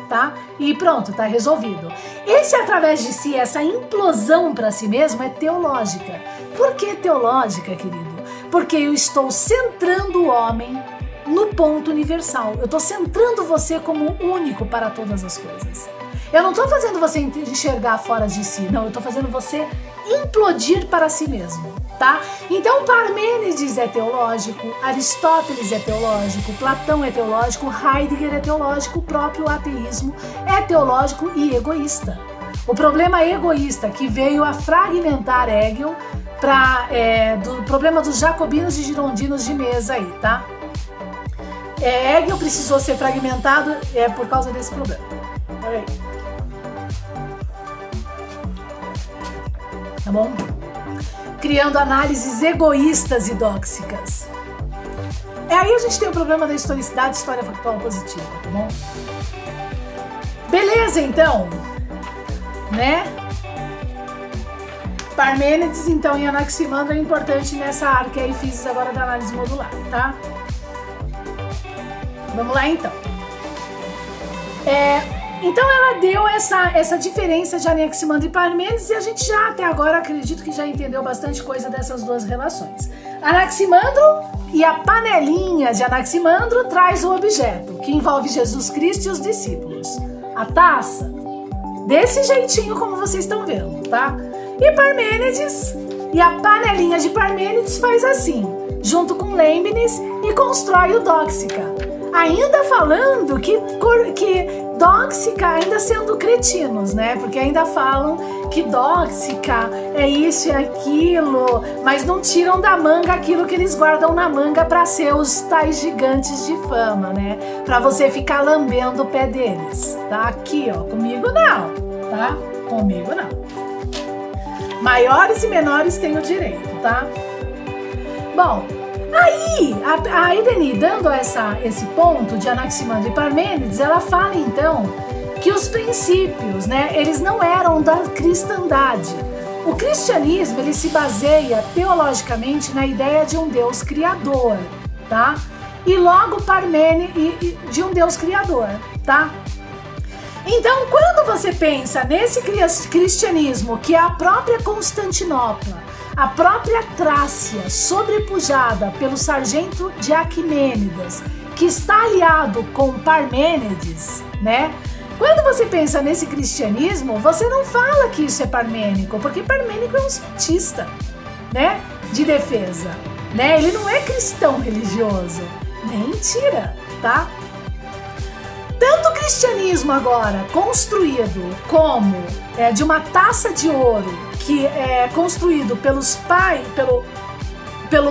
tá? E pronto, tá resolvido. Esse através de si, essa implosão para si mesmo é teológica. Por que teológica, querido? Porque eu estou centrando o homem no ponto universal. Eu estou centrando você como único para todas as coisas. Eu não estou fazendo você enxergar fora de si, não. Eu estou fazendo você implodir para si mesmo, tá? Então, Parmênides é teológico, Aristóteles é teológico, Platão é teológico, Heidegger é teológico, o próprio ateísmo é teológico e egoísta. O problema egoísta que veio a fragmentar Hegel do problema dos jacobinos e girondinos de mesa aí, tá? Hegel precisou ser fragmentado por causa desse problema. Olha aí. Tá bom? Criando análises egoístas e dóxicas. Aí a gente tem o problema da historicidade, história factual positiva, tá bom? Beleza, então, né? Parmênides, então, e Anaximandro é importante nessa arqué e physis agora da análise modular, tá? Vamos lá, então. Então, ela deu essa diferença de Anaximandro e Parmênides e a gente já, até agora, acredito que já entendeu bastante coisa dessas duas relações. Anaximandro e a panelinha de Anaximandro traz o objeto, que envolve Jesus Cristo e os discípulos. A taça, desse jeitinho como vocês estão vendo, tá? E Parmênides, e a panelinha de Parmênides faz assim, junto com Leibniz, e constrói o Dóxica. Ainda falando que Dóxica, ainda sendo cretinos, né? Porque ainda falam que Dóxica é isso e aquilo, mas não tiram da manga aquilo que eles guardam na manga para ser os tais gigantes de fama, né? Para você ficar lambendo o pé deles, tá? Aqui, ó, comigo não, tá? Comigo não. Maiores e menores têm o direito, tá? Bom, aí a Edene, dando esse ponto de Anaximandro e Parmênides, ela fala então que os princípios, né, eles não eram da cristandade. O cristianismo, ele se baseia teologicamente na ideia de um Deus criador, tá? E logo Parmênides de um Deus criador, tá? Então, quando você pensa nesse cristianismo, que é a própria Constantinopla, a própria Trácia, sobrepujada pelo sargento de Aquimênidas, que está aliado com Parmênides, né? Quando você pensa nesse cristianismo, você não fala que isso é parmênico, porque parmênico é um cientista, né? De defesa, né? Ele não é cristão religioso. Mentira, tá? Tanto o cristianismo agora construído como de uma taça de ouro, que é construído pelo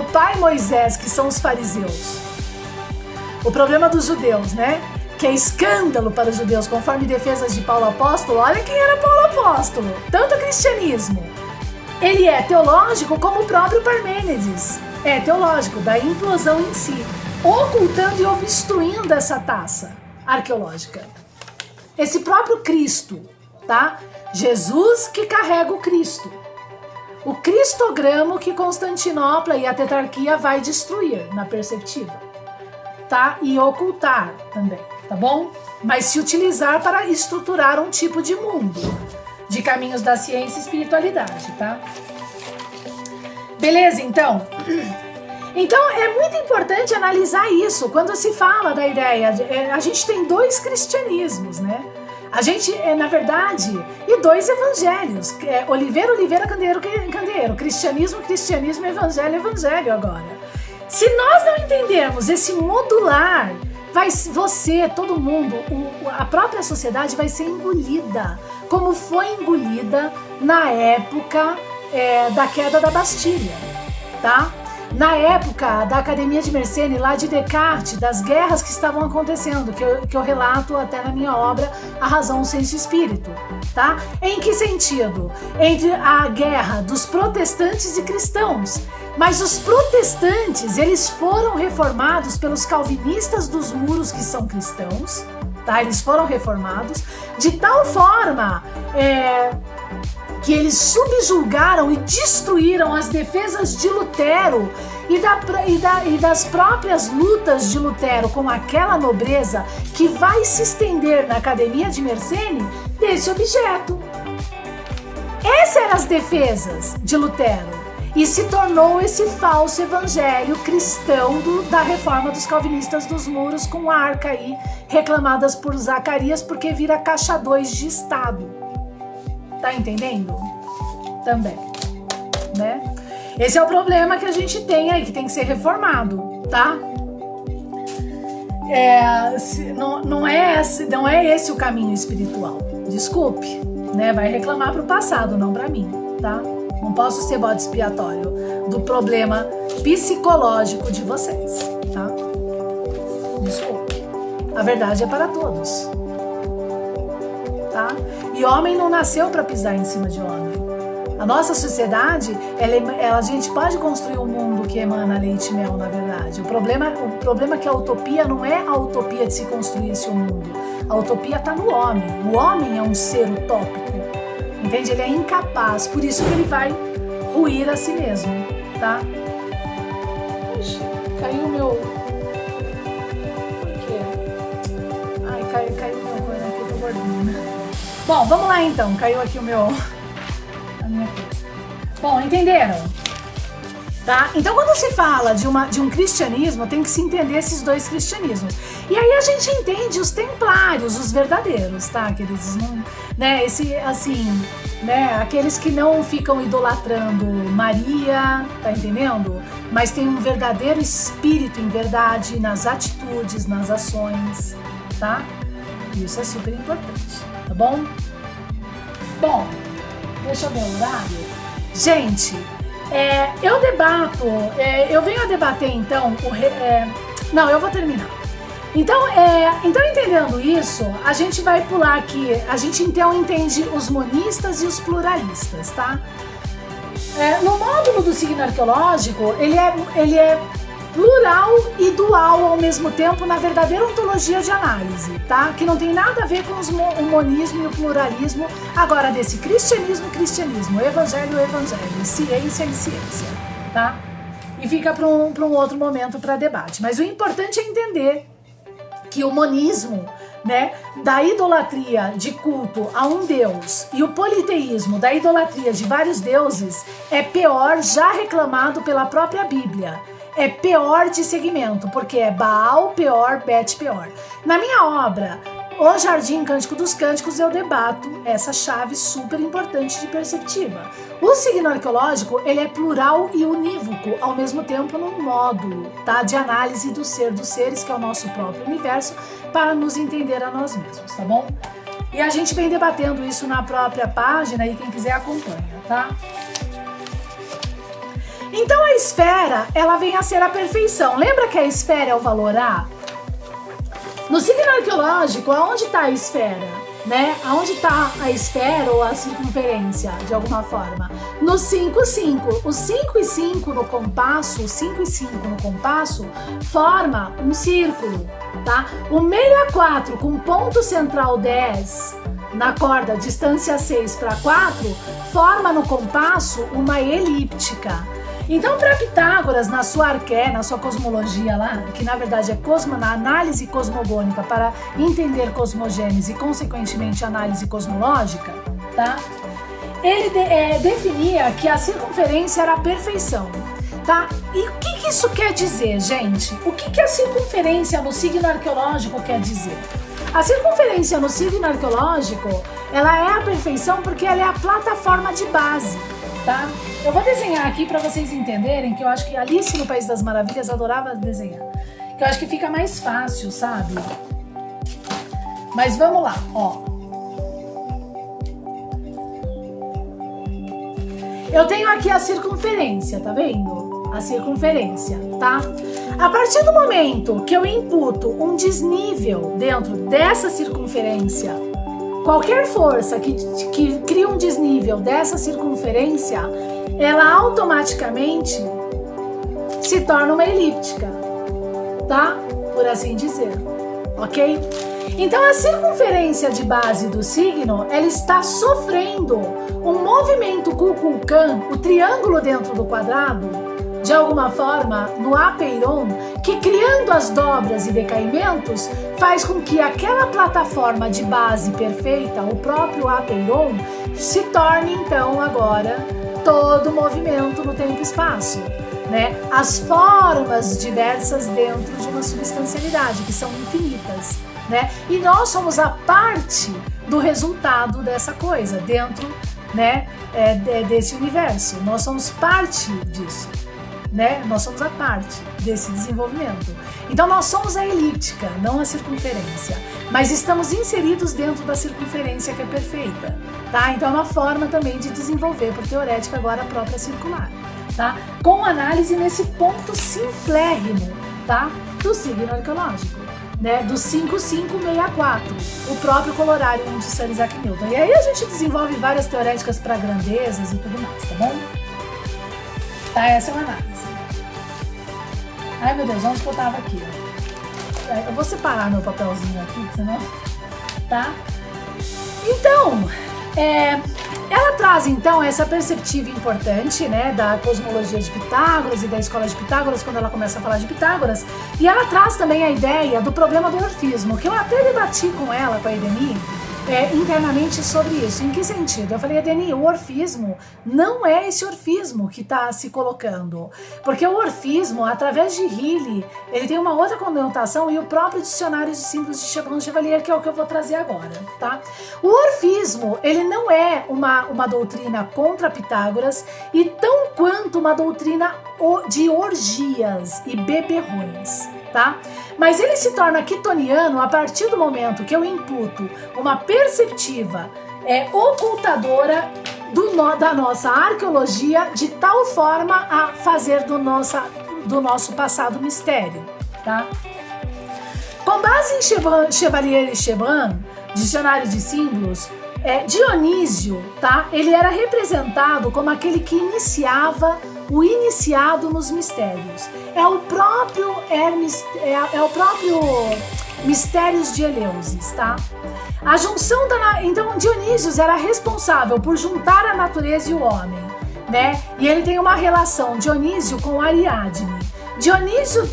pai Moisés, que são os fariseus. O problema dos judeus, né? Que é escândalo para os judeus, conforme defesas de Paulo Apóstolo. Olha quem era Paulo Apóstolo. Tanto o cristianismo, ele é teológico como o próprio Parmênides. É teológico, da implosão em si, ocultando e obstruindo essa taça arqueológica. Esse próprio Cristo, tá? Jesus que carrega o Cristo. O cristogramo que Constantinopla e a tetrarquia vai destruir na perspectiva, tá? E ocultar também, tá bom? Mas se utilizar para estruturar um tipo de mundo, de caminhos da ciência e espiritualidade, tá? Beleza, então? Então é muito importante analisar isso quando se fala da ideia a gente tem dois cristianismos, né? A gente, na verdade, e dois evangelhos, Oliveira, Candeeiro, cristianismo, evangelho agora. Se nós não entendermos esse modular, todo mundo, a própria sociedade vai ser engolida, como foi engolida na época da queda da Bastilha, tá? Na época da Academia de Mersenne, lá de Descartes, das guerras que estavam acontecendo, que eu relato até na minha obra A Razão, o Senso e o Espírito, tá? Em que sentido? Entre a guerra dos protestantes e cristãos. Mas os protestantes, eles foram reformados pelos calvinistas dos muros, que são cristãos, tá? Eles foram reformados de tal forma que eles subjugaram e destruíram as defesas de Lutero e das próprias lutas de Lutero com aquela nobreza que vai se estender na Academia de Mersenne desse objeto. Essas eram as defesas de Lutero e se tornou esse falso evangelho cristão da reforma dos calvinistas dos muros, com a arca aí reclamadas por Zacarias, porque vira caixa 2 de Estado. Tá entendendo? Também, né? Esse é o problema que a gente tem aí, que tem que ser reformado, tá? Não é esse o caminho espiritual. Desculpe, né? Vai reclamar pro passado, não pra mim, tá? Não posso ser bode expiatório do problema psicológico de vocês, tá? Desculpe. A verdade é para todos. Tá? E homem não nasceu para pisar em cima de homem. A nossa sociedade, a gente pode construir um mundo que emana leite e mel, na verdade. O problema é que a utopia não é a utopia de se construir esse mundo. A utopia está no homem. O homem é um ser utópico. Entende? Ele é incapaz. Por isso que ele vai ruir a si mesmo. Tá? Ixi, caiu o meu... Por quê? Ai, caiu o meu coisa aqui, tô gordinho, né? Bom, vamos lá então. Caiu aqui a minha coisa. Bom, entenderam? Tá? Então, quando se fala de um cristianismo, tem que se entender esses dois cristianismos. E aí a gente entende os templários, os verdadeiros, tá? Aqueles, né? Aqueles que não ficam idolatrando Maria, tá entendendo? Mas tem um verdadeiro espírito em verdade nas atitudes, nas ações, tá? Isso é super importante. Tá bom? Bom, deixa eu ver o horário. Gente, eu venho a debater então, não, eu vou terminar. Então, entendendo isso, a gente vai pular aqui, a gente então entende os monistas e os pluralistas, tá? No módulo do signo arqueológico, ele é plural e dual ao mesmo tempo na verdadeira ontologia de análise, tá? Que não tem nada a ver com o monismo e o pluralismo, agora desse cristianismo, evangelho, ciência e ciência, tá? E fica para um outro momento para debate. Mas o importante é entender que o monismo, né, da idolatria de culto a um deus e o politeísmo da idolatria de vários deuses é pior, já reclamado pela própria Bíblia. É pior de segmento, porque é Baal, Peor, Bet, Peor. Na minha obra, o Jardim Cântico dos Cânticos, eu debato essa chave super importante de perceptiva. O signo arqueológico, ele é plural e unívoco, ao mesmo tempo num módulo, tá? De análise do ser dos seres, que é o nosso próprio universo, para nos entender a nós mesmos, tá bom? E a gente vem debatendo isso na própria página e quem quiser acompanha, tá? Então a esfera, ela vem a ser a perfeição. Lembra que a esfera é o valor A? No signo arqueológico, aonde está a esfera? Né? Aonde está a esfera ou a circunferência, de alguma forma? No 5, 5. O 5 e 5 no compasso, forma um círculo, tá? O 64 com ponto central 10 na corda, distância 6 para 4, forma no compasso uma elíptica. Então, para Pitágoras, na sua arqué, na sua cosmologia lá, que na verdade é na análise cosmogônica para entender cosmogênese e, consequentemente, análise cosmológica, tá? Ele definia que a circunferência era a perfeição, tá? E o que isso quer dizer, gente? O que a circunferência no signo arqueológico quer dizer? A circunferência no signo arqueológico, ela é a perfeição porque ela é a plataforma de base, tá? Eu vou desenhar aqui para vocês entenderem que eu acho que Alice no País das Maravilhas adorava desenhar. Que eu acho que fica mais fácil, sabe? Mas vamos lá, ó. Eu tenho aqui a circunferência, tá vendo? A circunferência, tá? A partir do momento que eu imputo um desnível dentro dessa circunferência, qualquer força que cria um desnível dessa circunferência, ela automaticamente se torna uma elíptica, tá? Por assim dizer, ok? Então a circunferência de base do signo, ela está sofrendo um movimento Kukulkan, o triângulo dentro do quadrado, de alguma forma, no apeiron, que criando as dobras e decaimentos, faz com que aquela plataforma de base perfeita, o próprio apeiron, se torne então agora todo o movimento no tempo e espaço, né? As formas diversas dentro de uma substancialidade, que são infinitas, né? E nós somos a parte do resultado dessa coisa, dentro, né, desse universo. Nós somos parte disso, né? Nós somos a parte desse desenvolvimento. Então nós somos a elíptica, não a circunferência, mas estamos inseridos dentro da circunferência que é perfeita, tá? Então é uma forma também de desenvolver por teorética agora a própria circular, tá? Com análise nesse ponto simplérrimo, tá? Do signo arqueológico, né? Do 5564, o próprio colorário de Sir Isaac Newton. E aí a gente desenvolve várias teoréticas para grandezas e tudo mais, tá bom? Tá, essa é uma análise. Ai meu Deus, onde que eu tava aqui? Eu vou separar meu papelzinho aqui, senão... Tá? Então, ela traz então essa perceptiva importante, né, da cosmologia de Pitágoras e da escola de Pitágoras, quando ela começa a falar de Pitágoras, e ela traz também a ideia do problema do orfismo, que eu até debati com ela, com a Edeni, internamente sobre isso. Em que sentido? Eu falei, Edeni, o orfismo não é esse orfismo que está se colocando, porque o orfismo, através de Healy, ele tem uma outra conotação, e o próprio dicionário de símbolos de Chevron Chevalier, que é o que eu vou trazer agora, tá? O orfismo, ele não é uma doutrina contra Pitágoras, e tão quanto uma doutrina de orgias e beberrões, tá? Mas ele se torna quitoniano a partir do momento que eu imputo uma perceptiva ocultadora da nossa arqueologia, de tal forma a fazer do nosso passado mistério, tá? Com base em Chevalier e Chevron, dicionário de símbolos, Dionísio, tá? Ele era representado como aquele que iniciava o iniciado nos mistérios. É o próprio Mistérios de Eleusis, tá? A junção então Dionísio era responsável por juntar a natureza e o homem, né? E ele tem uma relação, Dionísio, com Ariadne. Dionísio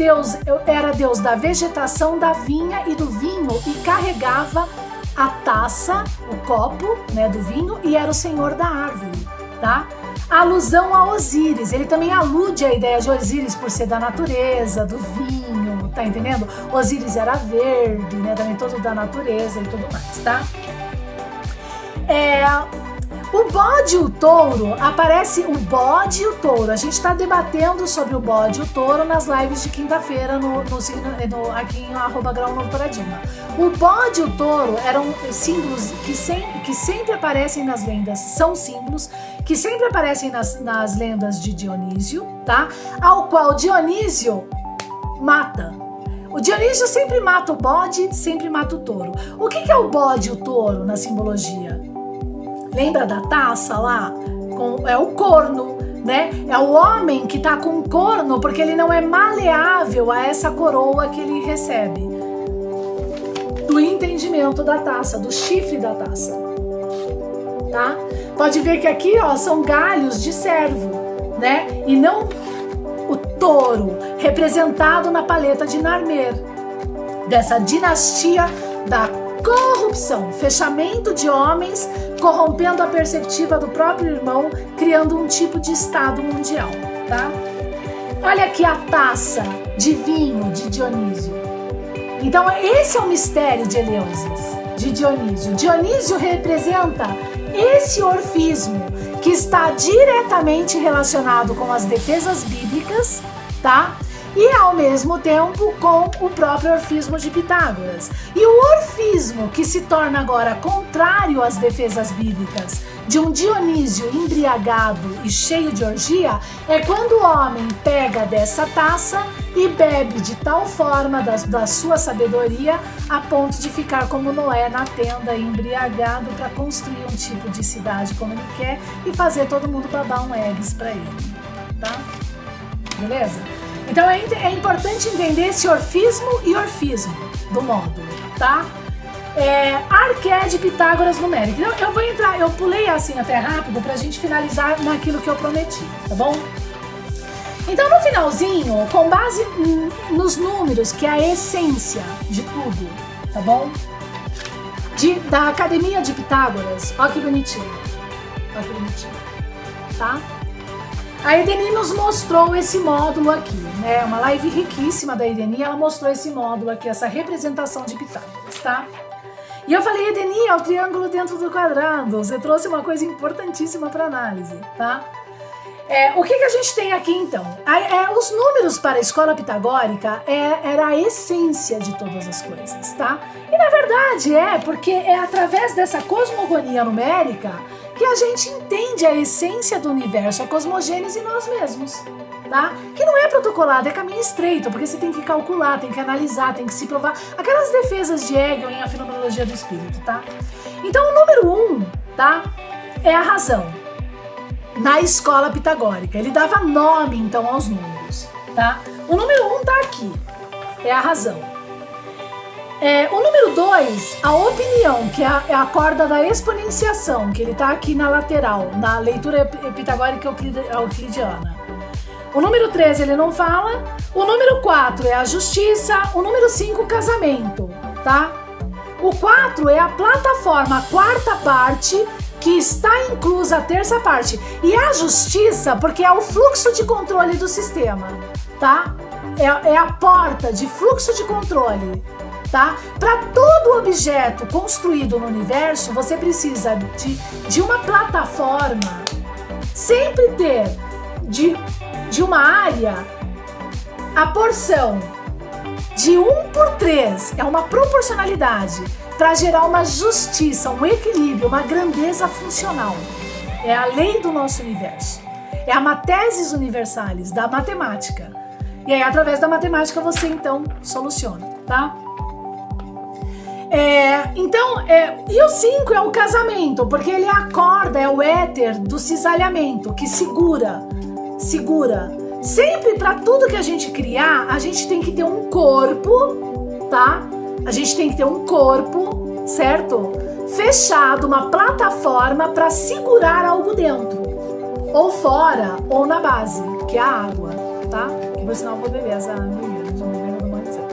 era deus da vegetação, da vinha e do vinho, e carregava a taça, o copo, né, do vinho, e era o senhor da árvore, tá? A alusão a Osíris, ele também alude à ideia de Osíris por ser da natureza, do vinho, tá entendendo? Osíris era verde, né? Também todo da natureza e tudo mais, tá? O bode e o touro, aparece o bode e o touro. A gente está debatendo sobre o bode e o touro nas lives de quinta-feira aqui em @Grau Novo Paradigma. O bode e o touro eram símbolos que sempre aparecem nas lendas, são símbolos que sempre aparecem nas lendas de Dionísio, tá? Ao qual Dionísio mata. O Dionísio sempre mata o bode, sempre mata o touro. O que é o bode e o touro na simbologia? Lembra da taça lá? É o corno, né? É o homem que tá com corno porque ele não é maleável a essa coroa que ele recebe. Do entendimento da taça, do chifre da taça. Tá? Pode ver que aqui, ó, são galhos de cervo, né? E não o touro, representado na paleta de Narmer. Dessa dinastia da corrupção, fechamento de homens, corrompendo a perspectiva do próprio irmão, criando um tipo de estado mundial, tá? Olha aqui a taça de vinho de Dionísio. Então esse é o mistério de Eleusis, de Dionísio. Dionísio representa esse orfismo que está diretamente relacionado com as defesas bíblicas, tá? E ao mesmo tempo com o próprio orfismo de Pitágoras. E o orfismo que se torna agora contrário às defesas bíblicas de um Dionísio embriagado e cheio de orgia é quando o homem pega dessa taça e bebe de tal forma da sua sabedoria a ponto de ficar como Noé na tenda embriagado para construir um tipo de cidade como ele quer e fazer todo mundo babar um eggs para ele, tá? Beleza? Então é importante entender esse orfismo e orfismo do módulo, tá? Arqué de Pitágoras numérico. Eu pulei assim até rápido pra gente finalizar naquilo que eu prometi, tá bom? Então no finalzinho, com base nos números, que é a essência de tudo, tá bom? Da Academia de Pitágoras, ó que bonitinho, tá? A Edeni nos mostrou esse módulo aqui, né? Uma live riquíssima da Edeni, ela mostrou esse módulo aqui, essa representação de Pitágoras, tá? E eu falei, Edeni, é o triângulo dentro do quadrado. Você trouxe uma coisa importantíssima para análise, tá? O que a gente tem aqui, então? Os números para a escola pitagórica era a essência de todas as coisas, tá? E na verdade porque é através dessa cosmogonia numérica que a gente entende a essência do universo, a cosmogênese nós mesmos, tá? Que não é protocolado, é caminho estreito, porque você tem que calcular, tem que analisar, tem que se provar. Aquelas defesas de Hegel em A Fenomenologia do Espírito, tá? Então o número 1, tá? É a razão. Na escola pitagórica. Ele dava nome, então, aos números, tá? O número 1 tá aqui. É a razão. O número 2, a opinião, que é a corda da exponenciação, que ele tá aqui na lateral, na leitura pitagórica euclidiana. O número 3, ele não fala. O número 4 é a justiça. O número 5, o casamento, tá? O 4 é a plataforma, a quarta parte, que está inclusa a terça parte. E a justiça, porque é o fluxo de controle do sistema, tá? É a porta de fluxo de controle, tá? Para todo objeto construído no universo, você precisa de uma plataforma, sempre ter de uma área a porção de 1/3, é uma proporcionalidade, para gerar uma justiça, um equilíbrio, uma grandeza funcional. É a lei do nosso universo. É a mathesis universalis da matemática. E aí, através da matemática, você, então, soluciona, tá? E o 5 é o casamento, porque ele é a corda, é o éter do cisalhamento, que segura. Sempre, para tudo que a gente criar, a gente tem que ter um corpo, tá? A gente tem que ter um corpo, certo? Fechado, uma plataforma para segurar algo dentro. Ou fora, ou na base, que é a água, tá? Que por sinal eu vou beber essa água, já não beber, não vou dizer.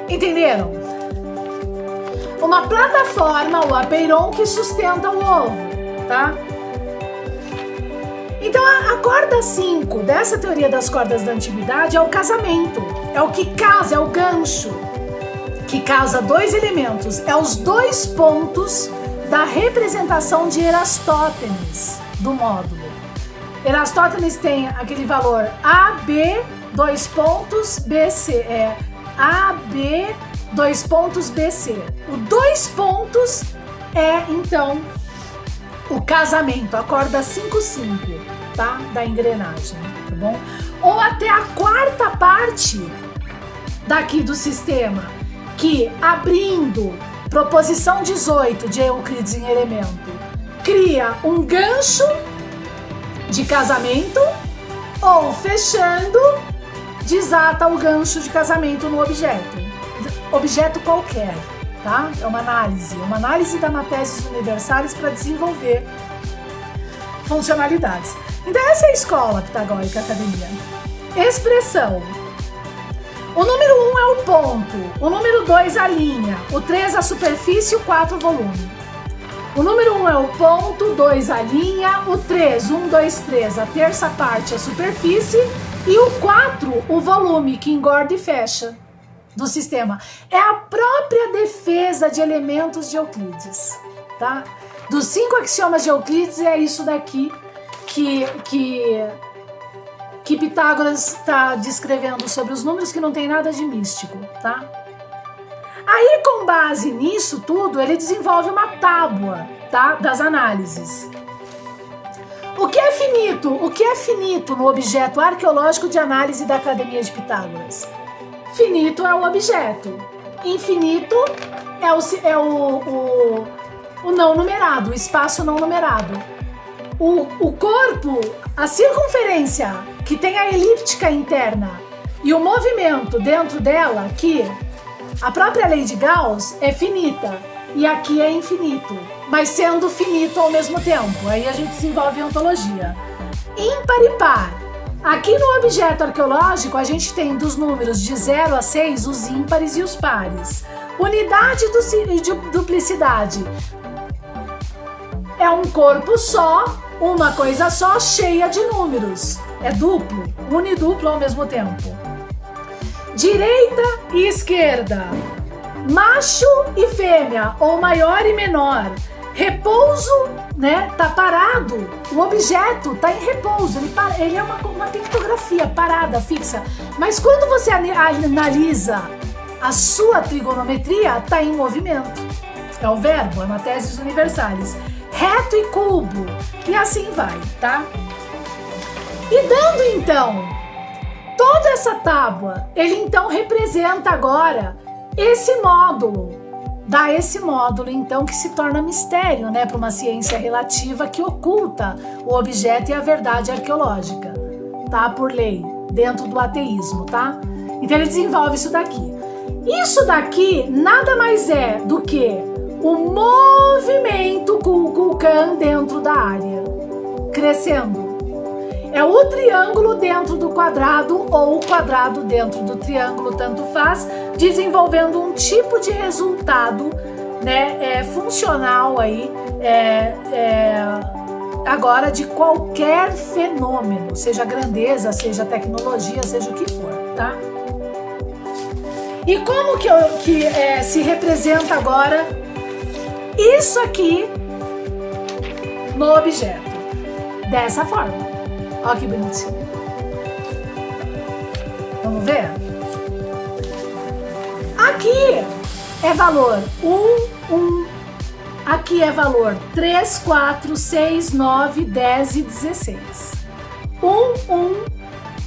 Entenderam? Uma plataforma, o apeiron, que sustenta o ovo, tá? Então a corda 5 dessa teoria das cordas da antiguidade é o casamento, é o que casa, é o gancho, que casa dois elementos, é os dois pontos da representação de Erastótenes do módulo. Erastótenes tem aquele valor AB, dois pontos, BC, AB, dois pontos, BC. O dois pontos é, então, o casamento, a corda 5-5, tá? Da engrenagem, tá bom? Ou até a quarta parte daqui do sistema, que abrindo proposição 18 de Euclides em elemento, cria um gancho de casamento, ou fechando, desata o gancho de casamento no objeto qualquer, tá? É uma análise da matérias universais para desenvolver funcionalidades. Então essa é a escola pitagórica academia. Expressão. O número 1 é o ponto, o número 2 a linha, o 3 a superfície e o 4 o volume. O número 1 é o ponto, 2 a linha, o 3, 1, 2, 3, a terça parte a superfície e o 4 o volume que engorda e fecha do sistema. É a própria defesa de elementos de Euclides, tá? Dos 5 axiomas de Euclides é isso daqui que Pitágoras está descrevendo sobre os números, que não tem nada de místico, tá? Aí, com base nisso tudo, ele desenvolve uma tábua, tá? Das análises. O que é finito? O que é finito no objeto arqueológico de análise da Academia de Pitágoras? Finito é o objeto. Infinito é o não numerado, o espaço não numerado. O corpo, a circunferência, que tem a elíptica interna, e o movimento dentro dela, que a própria lei de Gauss é finita, e aqui é infinito, mas sendo finito ao mesmo tempo. Aí a gente desenvolve ontologia. Ímpar e par. Aqui no objeto arqueológico, a gente tem dos números de 0 a 6 os ímpares e os pares. Unidade de duplicidade. É um corpo só, uma coisa só, cheia de números. É duplo, uniduplo ao mesmo tempo. Direita e esquerda. Macho e fêmea, ou maior e menor. Repouso, né? Tá parado. O objeto tá em repouso. Ele é uma pictografia parada, fixa. Mas quando você analisa a sua trigonometria, tá em movimento. É o verbo, é matérias universais. Reto e cubo. E assim vai, tá? E dando então toda essa tábua, ele então representa agora esse módulo. Dá esse módulo então que se torna mistério, né, para uma ciência relativa que oculta o objeto e a verdade arqueológica, tá? Por lei, dentro do ateísmo, tá? Então ele desenvolve isso daqui. Isso daqui nada mais é do que o movimento Kukulkan dentro da área, crescendo. É o triângulo dentro do quadrado ou o quadrado dentro do triângulo, tanto faz, desenvolvendo um tipo de resultado, né, funcional aí, agora de qualquer fenômeno, seja grandeza, seja tecnologia, seja o que for, tá? E como que se representa agora isso aqui no objeto? Dessa forma. Olha que bonitinho. Vamos ver? Aqui é valor 1. Aqui é valor 3, 4, 6, 9, 10 e 16. 1,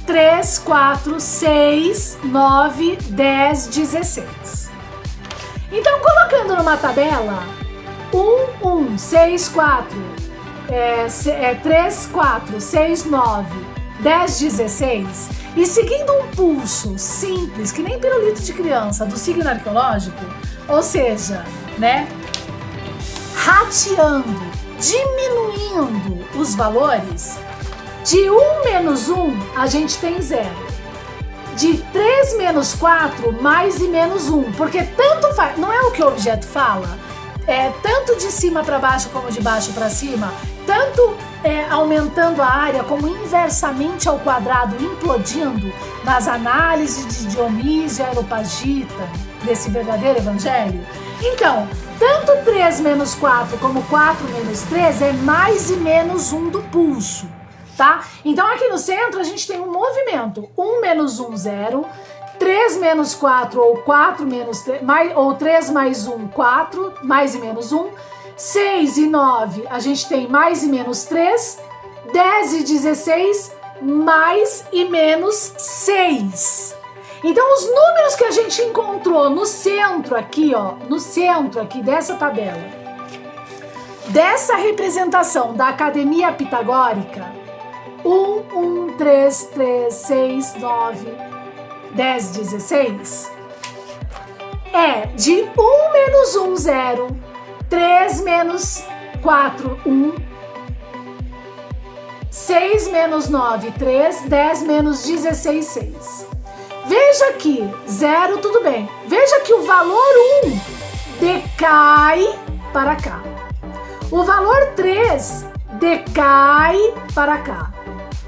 3, 4, 6, 9, 10, 16. Então, colocando numa tabela 1, 6, 4, 3, 4, 6, 9, 10, 16, e seguindo um pulso simples, que nem pirulito de criança, do signo arqueológico, ou seja, né, rateando, diminuindo os valores, de 1 menos 1 a gente tem 0. De 3 menos 4, mais e menos 1, porque tanto faz, não é o que o objeto fala? Tanto de cima para baixo como de baixo para cima, tanto aumentando a área como inversamente ao quadrado implodindo nas análises de Dionísio Areopagita desse verdadeiro evangelho? Então, tanto 3 menos 4 como 4 menos 3 é mais e menos 1 do pulso, tá? Então aqui no centro a gente tem um movimento, 1 menos 1, 0, 3 menos 4 ou 4 menos 3, ou 3 mais 1, 4, mais e menos 1, 6 e 9 a gente tem mais e menos 3, 10 e 16 mais e menos 6. Então os números que a gente encontrou no centro aqui, ó, no centro aqui dessa tabela, dessa representação da Academia Pitagórica, 1, 1, 3, 3, 6, 9, 10, 16, é de 1 menos 1, 0, 3 menos 4, 1, 6 menos 9, 3, 10 menos 16, 6. Veja que 0, tudo bem. Veja que o valor 1 decai para cá. O valor 3 decai para cá.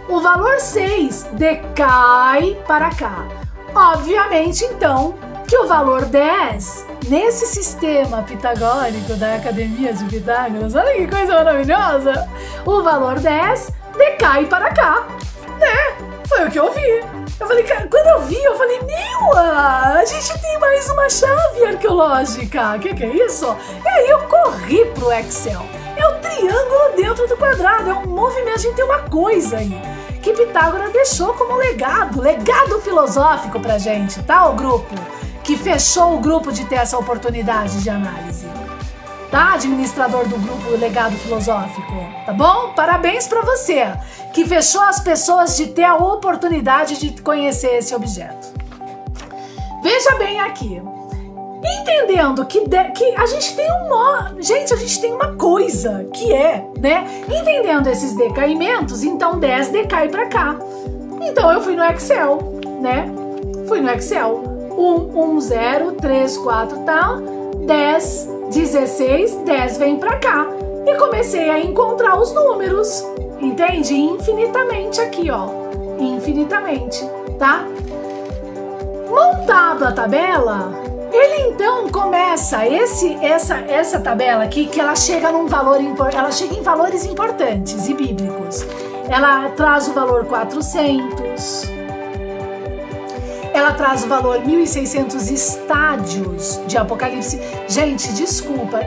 O valor 6 decai para cá. Obviamente, então, que o valor 10, nesse sistema pitagórico da Academia de Pitágoras, olha que coisa maravilhosa, o valor 10 decai para cá, né? Foi o que eu vi. Eu falei, cara, quando eu vi, eu falei, a gente tem mais uma chave arqueológica. Que é isso? E aí eu corri pro Excel. É o triângulo dentro do quadrado, é um movimento, a gente tem uma coisa aí que Pitágoras deixou como legado filosófico pra gente, tá, o grupo? Que fechou o grupo de ter essa oportunidade de análise. Tá, administrador do grupo Legado Filosófico, tá bom? Parabéns pra você, que fechou as pessoas de ter a oportunidade de conhecer esse objeto. Veja bem aqui, entendendo que a gente tem a gente tem uma coisa que é, né? Entendendo esses decaimentos, então 10 decai pra cá. Então eu fui no Excel, né? Fui no Excel, 1, 1, 0, 3, 4, tal, 10, 16, 10 vem pra cá. E comecei a encontrar os números, entende? Infinitamente aqui, ó. Infinitamente, tá? Montado a tabela, ele então começa essa tabela aqui, que ela chega num valor, ela chega em valores importantes e bíblicos. Ela traz o valor 400, ela traz o valor 1.600 estádios de Apocalipse. Gente, desculpa,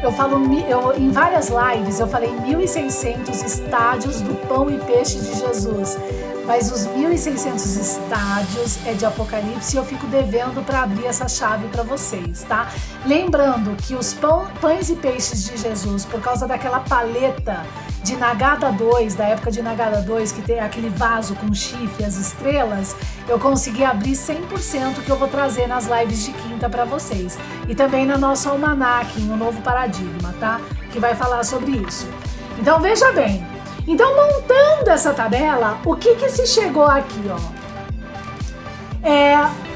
em várias lives eu falei 1.600 estádios do pão e peixe de Jesus, mas os 1.600 estádios é de Apocalipse e eu fico devendo para abrir essa chave para vocês, tá? Lembrando que os pães e peixes de Jesus, por causa daquela paleta de Nagada 2, da época de Nagada 2, que tem aquele vaso com chifre, as estrelas, eu consegui abrir 100% que eu vou trazer nas lives de quinta para vocês. E também na nossa almanac, no Novo Paradigma, tá? Que vai falar sobre isso. Então veja bem, então montando essa tabela, o que se chegou aqui, ó?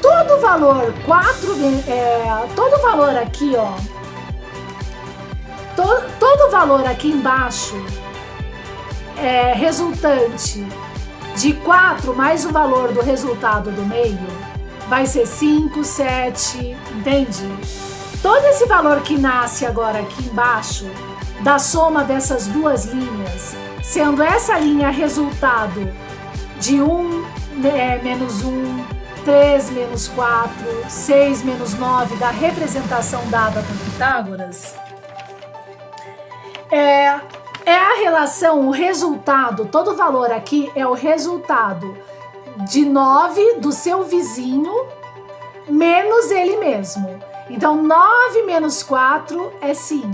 Todo valor todo valor aqui, ó, todo valor aqui embaixo é resultante de 4 mais o valor do resultado do meio, vai ser 5, 7, entende? Todo esse valor que nasce agora aqui embaixo, da soma dessas duas linhas, sendo essa linha resultado de 1 menos 1, 3 menos 4, 6 menos 9, da representação dada por Pitágoras, é a relação, o resultado, todo valor aqui é o resultado de 9 do seu vizinho menos ele mesmo. Então 9 menos 4 é 5.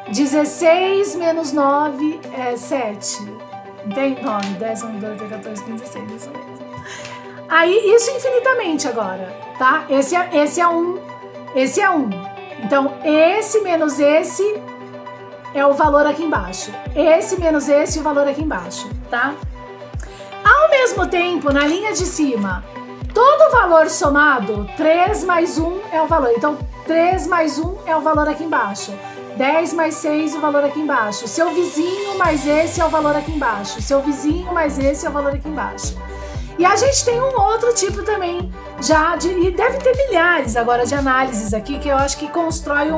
16 menos 9 é 7. Entende? 9, 10, 11, 12, 13, 14, 15, 16, isso mesmo. Aí, isso infinitamente agora, tá? Esse é 1. Esse é 1. Então, esse menos esse é o valor aqui embaixo. Esse menos esse é o valor aqui embaixo, tá? Ao mesmo tempo, na linha de cima, todo valor somado, 3 mais 1 é o valor. Então, 3 mais 1 é o valor aqui embaixo. 10 mais 6, o valor aqui embaixo. Seu vizinho mais esse é o valor aqui embaixo. Seu vizinho mais esse é o valor aqui embaixo. E a gente tem um outro tipo também, e deve ter milhares agora de análises aqui, que eu acho que constrói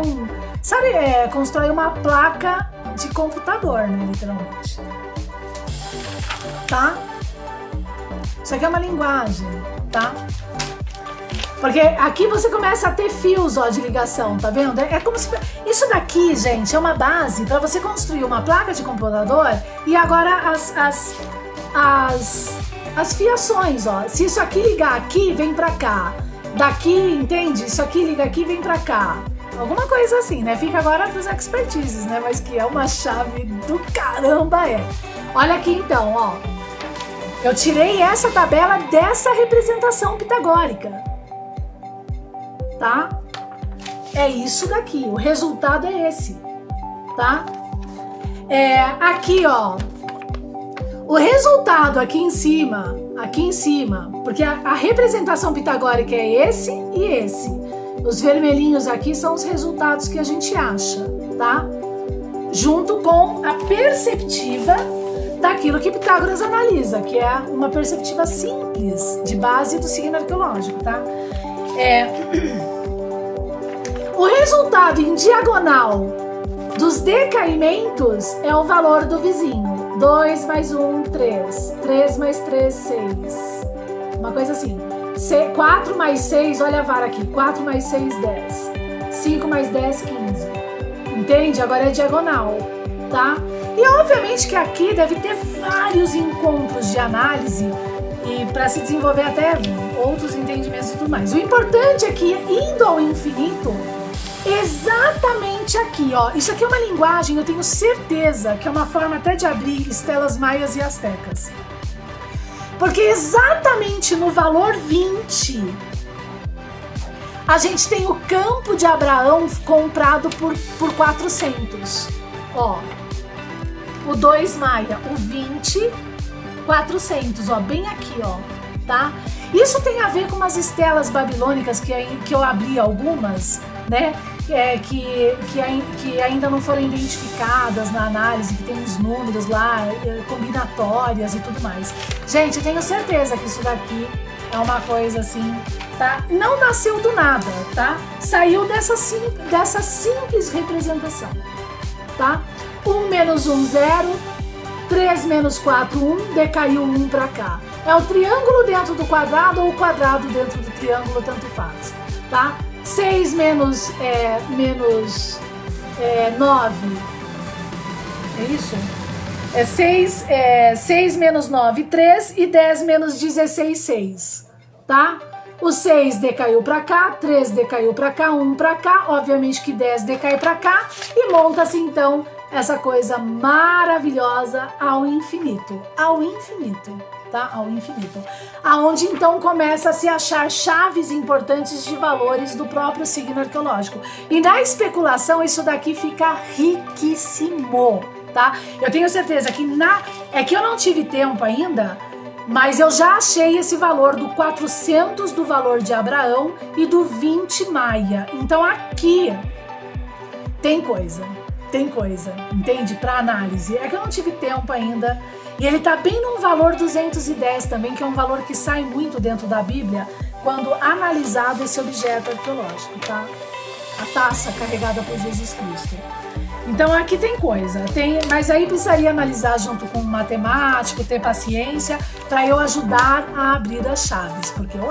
constrói uma placa de computador, né, literalmente. Tá? Isso aqui é uma linguagem, tá? Porque aqui você começa a ter fios, ó, de ligação, tá vendo? É como se... Isso daqui, gente, é uma base para você construir uma placa de computador e agora as fiações, ó. Se isso aqui ligar aqui, vem pra cá. Daqui, entende? Isso aqui liga aqui, vem pra cá. Alguma coisa assim, né? Fica agora pros expertises, né? Mas que é uma chave do caramba, é. Olha aqui então, ó. Eu tirei essa tabela dessa representação pitagórica. Tá? É isso daqui. O resultado é esse. Tá? Aqui, ó. O resultado aqui em cima, porque a representação pitagórica é esse e esse. Os vermelhinhos aqui são os resultados que a gente acha, tá? Junto com a perceptiva daquilo que Pitágoras analisa, que é uma perceptiva simples, de base do signo arqueológico, tá? O resultado em diagonal dos decaimentos é o valor do vizinho. 2 mais 1, 3. 3 mais 3, 6. Uma coisa assim. 4 mais 6, olha a vara aqui. 4 mais 6, 10. 5 mais 10, 15. Entende? Agora é diagonal, tá? E obviamente que aqui deve ter vários encontros de análise e para se desenvolver até outros entendimentos e tudo mais. O importante é que indo ao infinito, exatamente aqui, ó. Isso aqui é uma linguagem, eu tenho certeza que é uma forma até de abrir estelas maias e astecas. Porque exatamente no valor 20, a gente tem o campo de Abraão comprado por 400. Ó, o 2 maia, o 20, 400, ó, bem aqui, ó, tá? Isso tem a ver com umas estelas babilônicas que eu abri algumas, né? Que ainda não foram identificadas na análise, que tem uns números lá, combinatórias e tudo mais. Gente, eu tenho certeza que isso daqui é uma coisa assim, tá? Não nasceu do nada, tá? Saiu dessa simples representação, tá? 1 menos 1, 0. 3 menos 4, 1. Decaiu 1 pra cá. É o triângulo dentro do quadrado ou o quadrado dentro do triângulo, tanto faz, tá? 6 menos 9. É isso? 6 menos 9, 3. E 10 menos 16, 6. Tá? O 6 decaiu pra cá, 3 decaiu pra cá, 1 pra cá. Obviamente que 10 decai pra cá. E monta-se então essa coisa maravilhosa ao infinito. Ao infinito. Tá? Ao infinito. Aonde então começa a se achar chaves importantes de valores do próprio signo arqueológico. E na especulação isso daqui fica riquíssimo, tá? Eu tenho certeza que é que eu não tive tempo ainda, mas eu já achei esse valor do 400 do valor de Abraão e do 20 maia. Então aqui tem coisa, entende? Para análise. É que eu não tive tempo ainda. E ele tá bem num valor 210 também, que é um valor que sai muito dentro da Bíblia quando analisado esse objeto arqueológico, tá? A taça carregada por Jesus Cristo. Então aqui tem coisa, mas aí precisaria analisar junto com um matemático, ter paciência, para eu ajudar a abrir as chaves, porque eu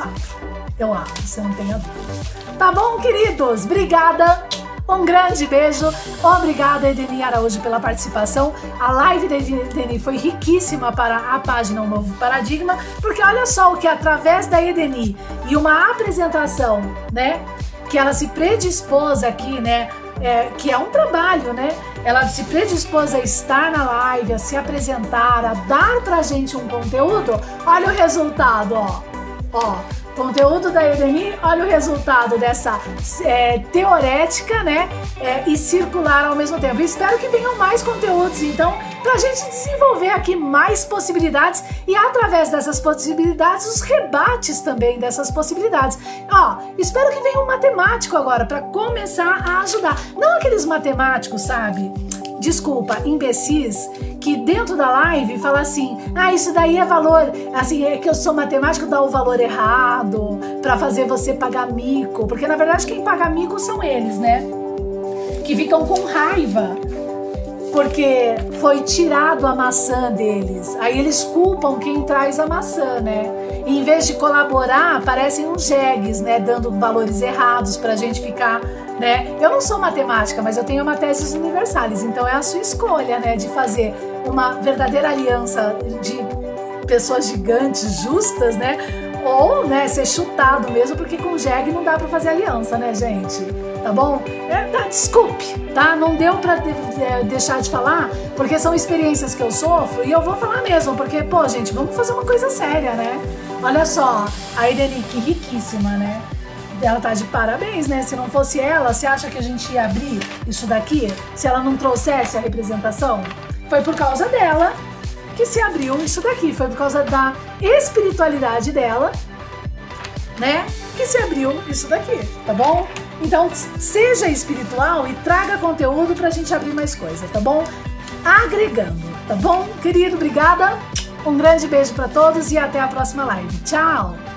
abro, você não tem a dúvida. Tá bom, queridos? Obrigada! Um grande beijo, obrigada Edeni Araújo pela participação. A live da Edeni foi riquíssima para a página Um Novo Paradigma, porque olha só o que através da Edeni e uma apresentação, né, que ela se predispôs aqui, né, que é um trabalho, né, ela se predispôs a estar na live, a se apresentar, a dar pra gente um conteúdo. Olha o resultado, ó. Ó, conteúdo da Edeni, olha o resultado dessa teorética, né, e circular ao mesmo tempo. Espero que venham mais conteúdos, então, pra gente desenvolver aqui mais possibilidades e através dessas possibilidades, os rebates também dessas possibilidades. Ó, espero que venha um matemático agora pra começar a ajudar. Não aqueles matemáticos, sabe? Desculpa, imbecis, que dentro da live fala assim, isso daí é valor, assim, é que eu sou matemático, dá o valor errado pra fazer você pagar mico, porque na verdade quem paga mico são eles, né? Que ficam com raiva porque foi tirado a maçã deles. Aí eles culpam quem traz a maçã, né? E em vez de colaborar, aparecem uns jegues, né? Dando valores errados pra gente ficar, né? Eu não sou matemática, mas eu tenho uma tese universalis, então é a sua escolha, né? De fazer uma verdadeira aliança de pessoas gigantes, justas, né? Ou, né, ser chutado mesmo, porque com jegue não dá pra fazer aliança, né, gente? Tá bom? Desculpe, tá? Não deu pra deixar de falar, porque são experiências que eu sofro e eu vou falar mesmo, porque, pô, gente, vamos fazer uma coisa séria, né? Olha só, a Edeni, que riquíssima, né? Ela tá de parabéns, né? Se não fosse ela, você acha que a gente ia abrir isso daqui? Se ela não trouxesse a representação? Foi por causa dela que se abriu isso daqui, foi por causa da espiritualidade dela, né? Que se abriu isso daqui, tá bom? Então, seja espiritual e traga conteúdo pra gente abrir mais coisa, tá bom? Agregando, tá bom? Querido, obrigada. Um grande beijo pra todos e até a próxima live. Tchau!